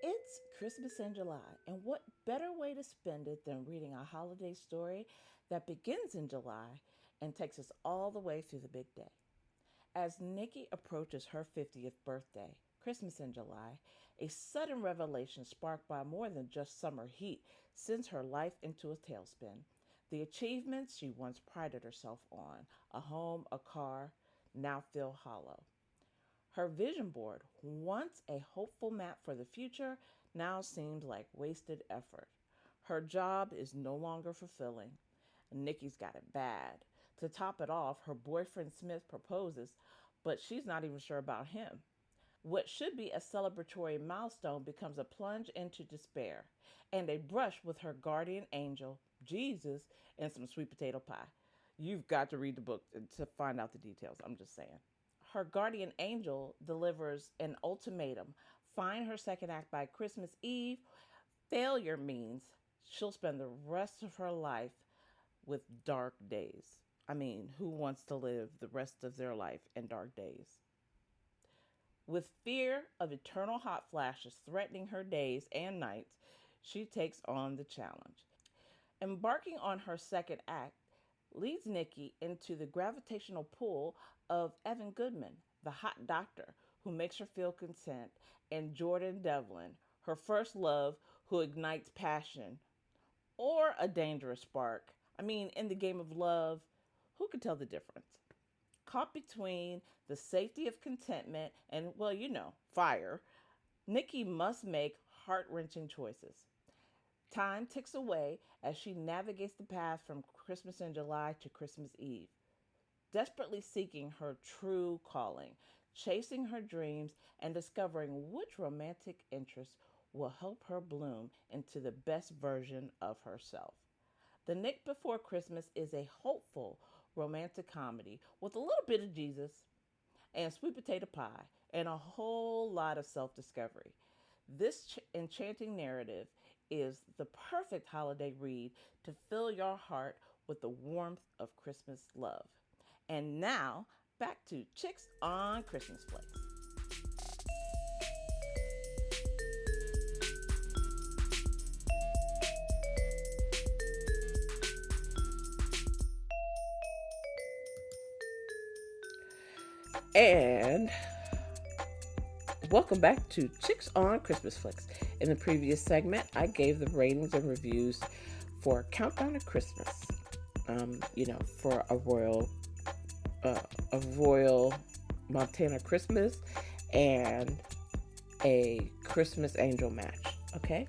It's Christmas in July, and what better way to spend it than reading a holiday story that begins in July and takes us all the way through the big day? As Nikki approaches her 50th birthday, Christmas in July, a sudden revelation sparked by more than just summer heat sends her life into a tailspin. The achievements she once prided herself on, a home, a car, now feel hollow. Her vision board, once a hopeful map for the future, now seems like wasted effort. Her job is no longer fulfilling. Nikki's got it bad. To top it off, her boyfriend Smith proposes, but she's not even sure about him. What should be a celebratory milestone becomes a plunge into despair and a brush with her guardian angel, Jesus, and some sweet potato pie. You've got to read the book to find out the details. I'm just saying. Her guardian angel delivers an ultimatum: find her second act by Christmas Eve. Failure means she'll spend the rest of her life with dark days. I mean, who wants to live the rest of their life in dark days? With fear of eternal hot flashes threatening her days and nights, she takes on the challenge. Embarking on her second act leads Nikki into the gravitational pull of Evan Goodman, the hot doctor who makes her feel content, and Jordan Devlin, her first love who ignites passion or a dangerous spark. I mean, in the game of love, who can tell the difference? Caught between the safety of contentment and, well, fire, Nikki must make heart wrenching choices. Time ticks away as she navigates the path from Christmas in July to Christmas Eve, desperately seeking her true calling, chasing her dreams, and discovering which romantic interest will help her bloom into the best version of herself. The Nick Before Christmas is a hopeful romantic comedy with a little bit of Jesus and sweet potato pie and a whole lot of self discovery. This enchanting narrative is the perfect holiday read to fill your heart with the warmth of Christmas love. And now, back to Chicks on Christmas Flakes. And welcome back to Chicks on Christmas Flicks. In the previous segment, I gave the ratings and reviews for Countdown to Christmas. For a royal Montana Christmas and a Christmas Angel match. Okay,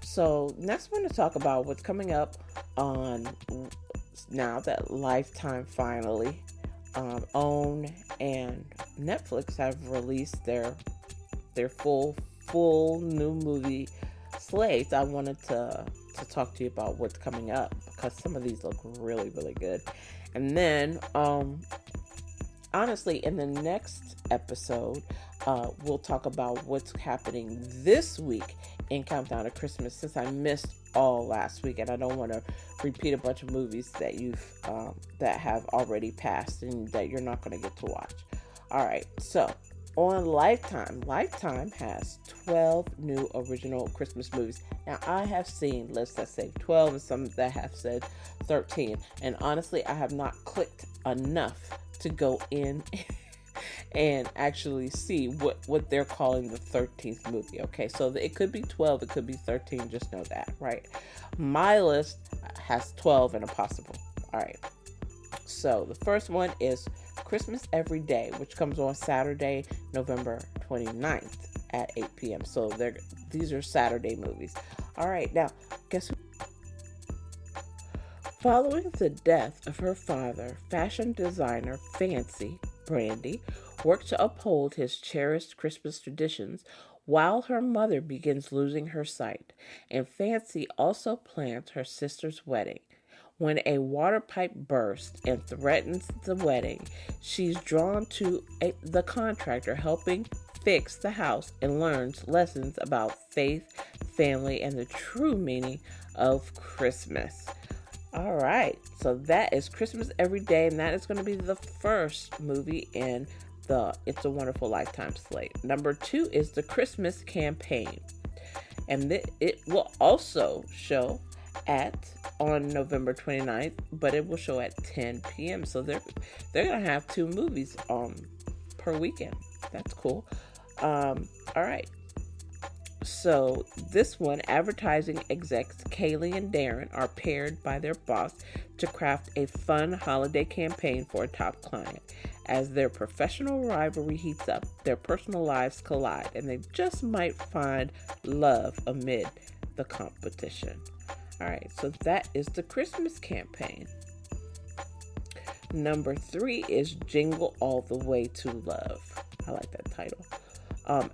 so next we're going to talk about what's coming up on now that Lifetime finally, OWN and Netflix have released their full new movie slates. I wanted to talk to you about what's coming up because some of these look really really good. And then honestly, in the next episode, we'll talk about what's happening this week in Countdown to Christmas, since I missed all last week, and I don't want to repeat a bunch of movies that that have already passed and that you're not going to get to watch. All right, so on Lifetime has 12 new original Christmas movies. Now, I have seen lists that say 12 and some that have said 13, and honestly, I have not clicked enough to go in and actually see what they're calling the 13th movie. Okay, so it could be 12, it could be 13, just know that, right? My list has 12 and a possible. All right, so the first one is Christmas Every Day, which comes on Saturday, November 29th at 8 p.m. So these are Saturday movies. All right, now, guess who? Following the death of her father, fashion designer Fancy Brady worked to uphold his cherished Christmas traditions while her mother begins losing her sight, and Fancy also plans her sister's wedding. When a water pipe bursts and threatens the wedding, she's drawn to the contractor helping fix the house and learns lessons about faith, family, and the true meaning of Christmas. All right, so that is Christmas Every Day, and that is going to be the first movie in the It's a Wonderful Lifetime slate. Number 2 is The Christmas Campaign, and it will also show on November 29th, but it will show at 10 p.m. So they're going to have 2 movies per weekend. That's cool. All right. So this one, advertising execs Kaylee and Darren are paired by their boss to craft a fun holiday campaign for a top client. As their professional rivalry heats up, their personal lives collide, and they just might find love amid the competition. All right, so that is The Christmas Campaign. Number 3 is Jingle All the Way to Love. I like that title.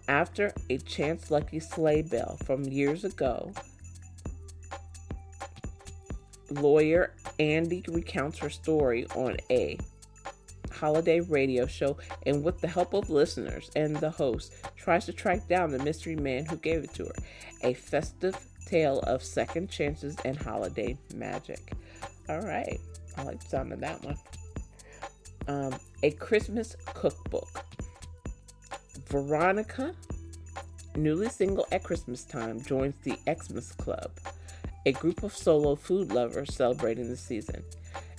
After a chance lucky sleigh bell from years ago, lawyer Andy recounts her story on a holiday radio show, and with the help of listeners and the host, tries to track down the mystery man who gave it to her. A festive tale of second chances and holiday magic. All right, I like the sound of that one. A Christmas Cookbook. Veronica, newly single at Christmas time, joins the Xmas Club, a group of solo food lovers celebrating the season,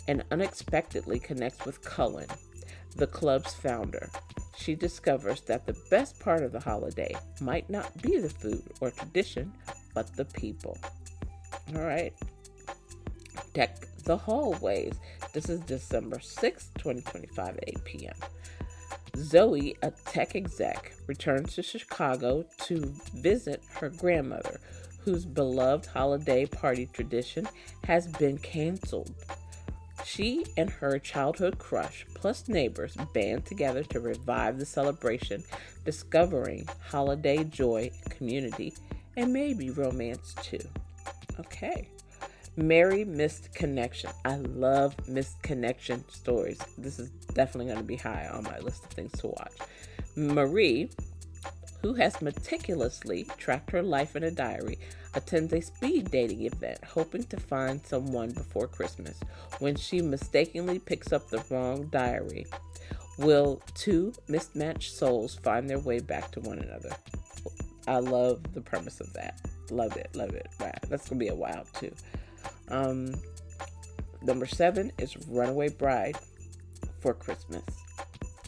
and unexpectedly connects with Cullen, the club's founder. She discovers that the best part of the holiday might not be the food or tradition, but the people. All right. Deck the Hallways. This is December 6th, 2025 at 8 p.m. Zoe, a tech exec, returns to Chicago to visit her grandmother, whose beloved holiday party tradition has been canceled. She and her childhood crush, plus neighbors, band together to revive the celebration, discovering holiday joy, community, and maybe romance too. Okay. Merry Missed Connection. I love missed connection stories. This is definitely going to be high on my list of things to watch. Marie, who has meticulously tracked her life in a diary, attends a speed dating event, hoping to find someone before Christmas. When she mistakenly picks up the wrong diary, will 2 mismatched souls find their way back to one another? I love the premise of that. Love it. Wow, that's going to be a wild too. Number 7 is Runaway Bride for Christmas.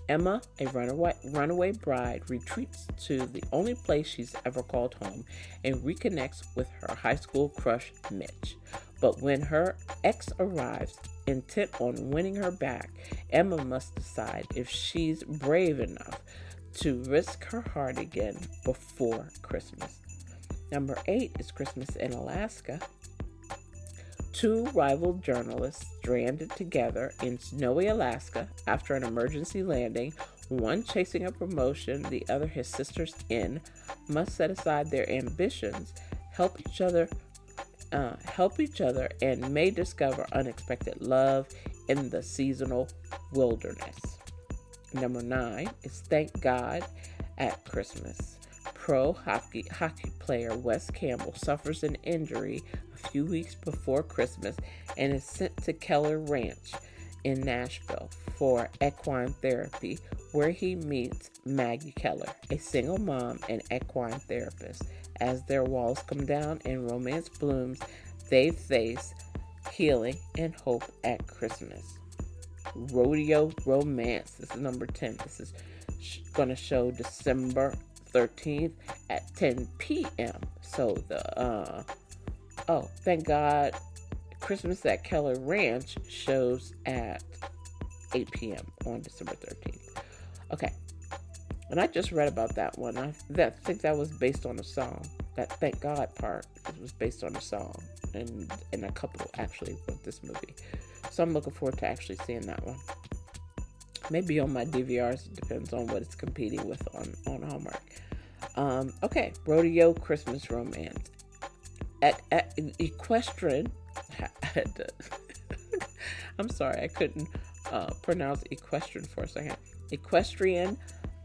Emma, a runaway bride, retreats to the only place she's ever called home and reconnects with her high school crush, Mitch. But when her ex arrives, intent on winning her back, Emma must decide if she's brave enough to risk her heart again before Christmas. Number 8 is Christmas in Alaska. 2 rival journalists stranded together in snowy Alaska after an emergency landing, one chasing a promotion, the other his sister's inn, must set aside their ambitions, help each other, and may discover unexpected love in the seasonal wilderness. Number 9 is Thank God at Christmas. Pro hockey player Wes Campbell suffers an injury a few weeks before Christmas and is sent to Keller Ranch in Nashville for equine therapy, where he meets Maggie Keller, a single mom and equine therapist. As their walls come down and romance blooms, they face healing and hope at Christmas. Rodeo Romance. This is number 10. This is going to show December 13th at 10 p.m. So Thank God Christmas at Keller Ranch shows at 8 p.m. on December 13th. Okay. And I just read about that one. I think that was based on a song. That Thank God part was based on a song. And a couple actually wrote this movie. So I'm looking forward to actually seeing that one. Maybe on my DVRs. It depends on what it's competing with on Hallmark. Okay, Rodeo Christmas Romance. At Equestrian, I had to I'm sorry, I couldn't pronounce equestrian for a second. Equestrian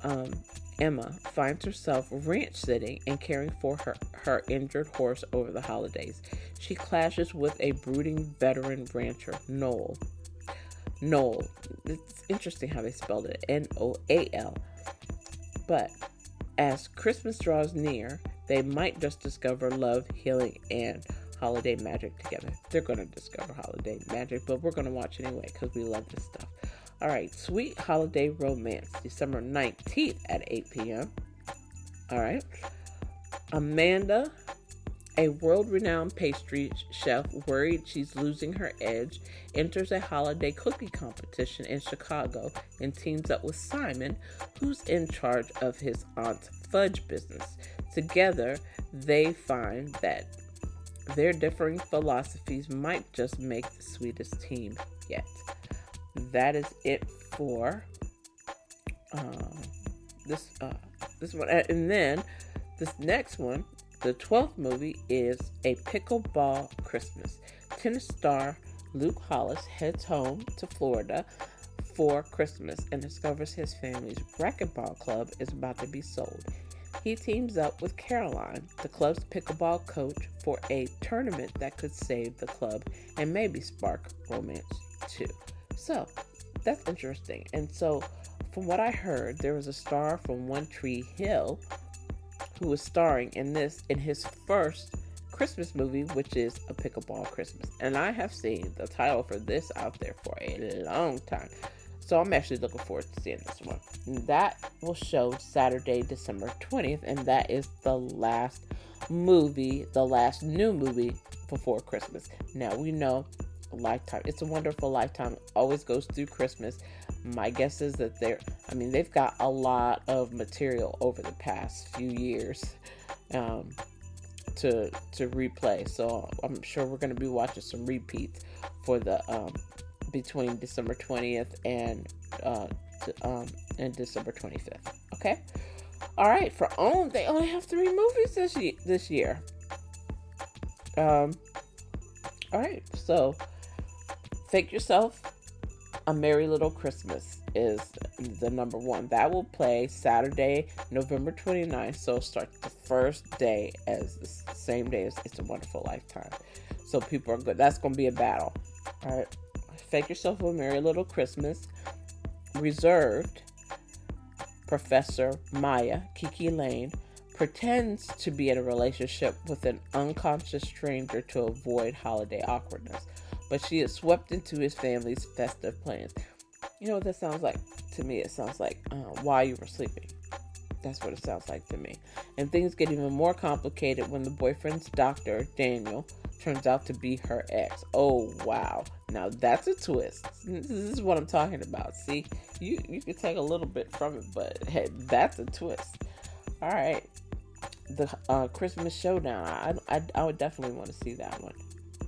um, Emma finds herself ranch sitting and caring for her injured horse over the holidays. She clashes with a brooding veteran rancher, Noel. Noel. It's interesting how they spelled it, Noal. But as Christmas draws near, they might just discover love, healing, and holiday magic together. They're going to discover holiday magic, but we're going to watch anyway because we love this stuff. All right, Sweet Holiday Romance, December 19th at 8 p.m. All right. Amanda, a world-renowned pastry chef worried she's losing her edge, enters a holiday cookie competition in Chicago and teams up with Simon, who's in charge of his aunt's fudge business. Together, they find that their differing philosophies might just make the sweetest team yet. That is it for this one. And then this next one, the 12th movie, is A Pickleball Christmas. Tennis star Luke Hollis heads home to Florida for Christmas and discovers his family's racquetball club is about to be sold. He teams up with Caroline, the club's pickleball coach, for a tournament that could save the club and maybe spark romance too. So, that's interesting. And so, from what I heard, there was a star from One Tree Hill who was starring in his first Christmas movie, which is A Pickleball Christmas. And I have seen the title for this out there for a long time. So I'm actually looking forward to seeing this one. And that will show Saturday, December 20th, and that is the last new movie before Christmas. Now, we know Lifetime, It's a Wonderful Lifetime always goes through Christmas. My guess is that they've got a lot of material over the past few years to replay. So I'm sure we're going to be watching some repeats for the between December 20th and December 25th. Okay. All right. They only have 3 movies this year. All right. So, Fake Yourself, A Merry Little Christmas is the number 1. That will play Saturday, November 29th. So start the first day as the same day as It's a Wonderful Lifetime. So people are good. That's going to be a battle. All right. Fake Yourself, A Merry Little Christmas. Reserved, Professor Maya, Kiki Lane, pretends to be in a relationship with an unconscious stranger to avoid holiday awkwardness, but she is swept into his family's festive plans. You know what that sounds like? To me, it sounds like While You Were Sleeping. That's what it sounds like to me. And things get even more complicated when the boyfriend's doctor, Daniel, turns out to be her ex. Oh, wow. Now, that's a twist. This is what I'm talking about. See, you can take a little bit from it, but hey, that's a twist. All right. The Christmas Showdown. I would definitely want to see that one.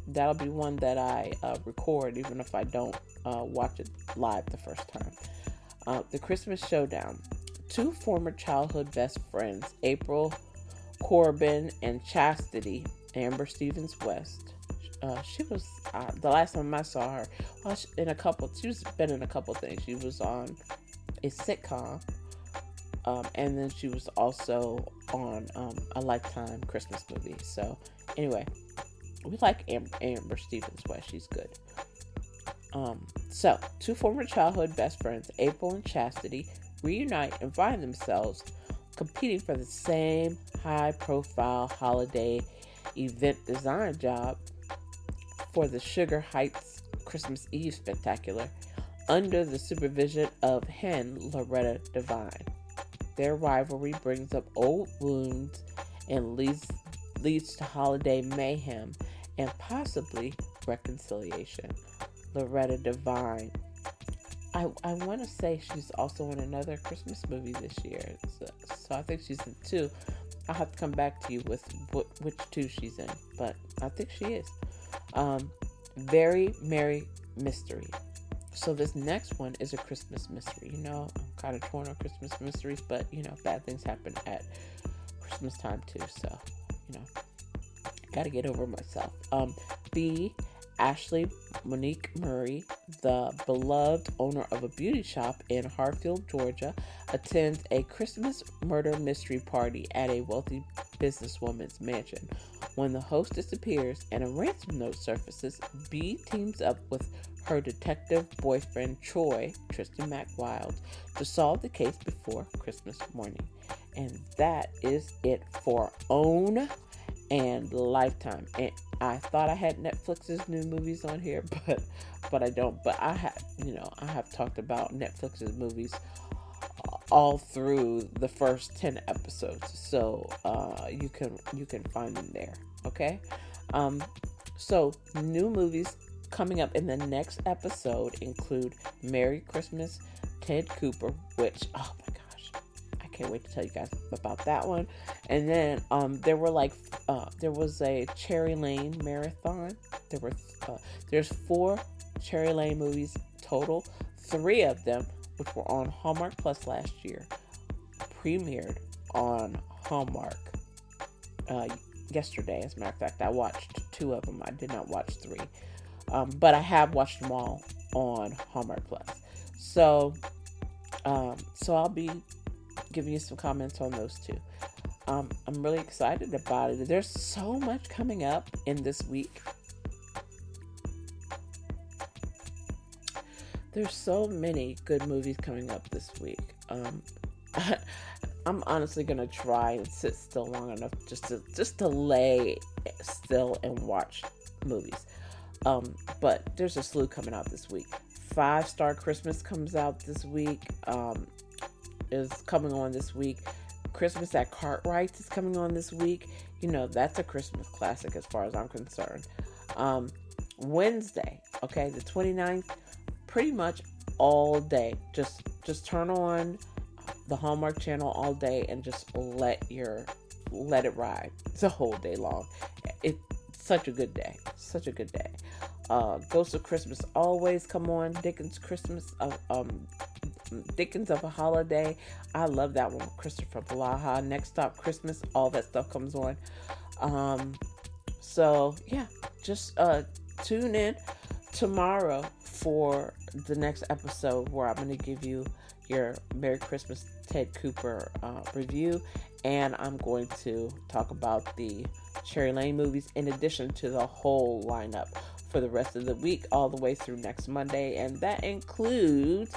That'll be one that I record, even if I don't watch it live the first time. The Christmas Showdown. 2 former childhood best friends, April Corbin and Chastity Amber Stevens West. She was the last time I saw her. She's been in a couple things. She was on a sitcom, and then she was also on a Lifetime Christmas movie. So anyway, we like Amber Stevens West. She's good. So 2 former childhood best friends, April and Chastity, reunite and find themselves competing for the same high-profile holiday event design job for the Sugar Heights Christmas Eve Spectacular under the supervision of hen Loretta Devine. Their rivalry brings up old wounds and leads to holiday mayhem and possibly reconciliation. Loretta Devine, I want to say she's also in another Christmas movie this year. So I think she's in 2. I'll have to come back to you with which 2 she's in, but I think she is. Very Merry Mystery. So this next one is a Christmas mystery. You know, I'm kind of torn on Christmas mysteries, but you know, bad things happen at Christmas time too. So, you know, got to get over myself. The Ashley Monique Murray, the beloved owner of a beauty shop in Hartfield, Georgia, attends a Christmas murder mystery party at a wealthy businesswoman's mansion. When the host disappears and a ransom note surfaces, Bee teams up with her detective boyfriend Troy, Tristan McWild, to solve the case before Christmas morning. And that is it for OWN and Lifetime. And I thought I had Netflix's new movies on here, but I don't. But I have talked about Netflix's movies all through the first 10 episodes, so you can find them there. Okay, so new movies coming up in the next episode include Merry Christmas, Ted Cooper, which, oh my gosh, I can't wait to tell you guys about that one. And then there was a Cherry Lane marathon. There's 4 Cherry Lane movies total. 3 of them, which were on Hallmark Plus last year, premiered on Hallmark yesterday. As a matter of fact, I watched 2 of them. I did not watch 3. But I have watched them all on Hallmark Plus. So I'll be giving you some comments on those 2. I'm really excited about it. There's so much coming up in this week. There's so many good movies coming up this week. I'm honestly gonna try and sit still long enough just to lay still and watch movies. But there's a slew coming out this week. 5 Star Christmas comes out this week. Is coming on this week. Christmas at Cartwright's is coming on this week. That's a Christmas classic as far as I'm concerned. Wednesday, okay, the 29th, pretty much all day. Just turn on the Hallmark Channel all day and just let it ride. It's a whole day long. It's such a good day. Such a good day. Ghost of Christmas always come on. Dickens of a Holiday. I love that one with Christopher Blaha. Next Stop Christmas. All that stuff comes on. So yeah, just tune in tomorrow for the next episode where I'm going to give you your Merry Christmas Ted Cooper review, and I'm going to talk about the Cherry Lane movies in addition to the whole lineup for the rest of the week all the way through next Monday, and that includes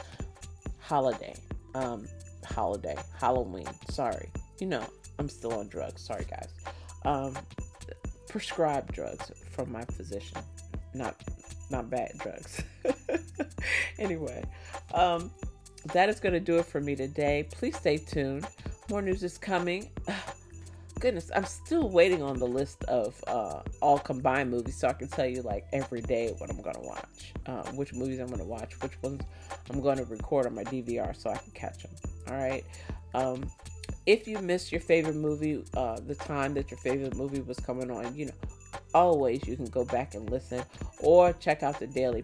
Halloween. Sorry, I'm still on drugs. Sorry, guys. Prescribed drugs from my physician, not bad drugs. Anyway, that is going to do it for me today. Please stay tuned. More news is coming. Goodness, I'm still waiting on the list of all combined movies so I can tell you like every day what I'm going to watch, which movies I'm going to watch, which ones I'm going to record on my DVR so I can catch them. All right. If you missed your favorite movie, the time that your favorite movie was coming on, always you can go back and listen or check out the daily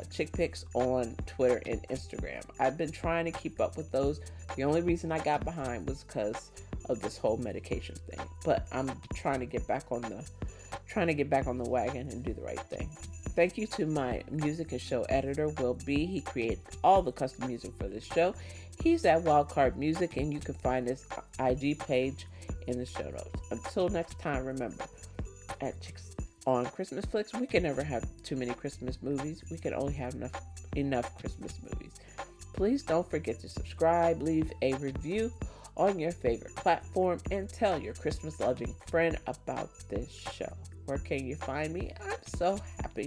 chick picks on Twitter and Instagram. I've been trying to keep up with those. The only reason I got behind was because of this whole medication thing, but I'm trying to get back on the wagon and do the right thing. Thank you to my music and show editor, Will B. He created all the custom music for this show. He's at Wildcard Music, and you can find his IG page in the show notes. Until next time, remember, at Chicks on Christmas Flicks, we can never have too many Christmas movies. We can only have enough Christmas movies. Please don't forget to subscribe, leave a review on your favorite platform, and tell your Christmas loving friend about this show. Where can you find me? I'm so happy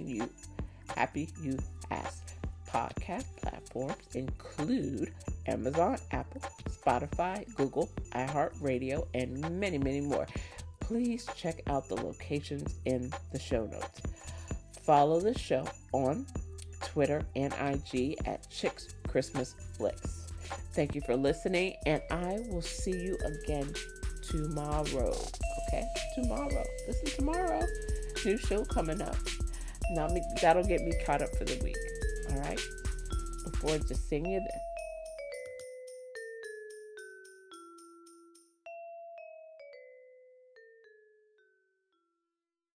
you asked. Podcast platforms include Amazon, Apple, Spotify, Google, iHeartRadio, and many, many more. Please check out the locations in the show notes. Follow the show on Twitter and IG at Chicks Christmas Flicks. Thank you for listening, and I will see you again tomorrow. Okay? Tomorrow. Listen tomorrow. New show coming up. That'll get me caught up for the week. All right? Look forward to seeing you then.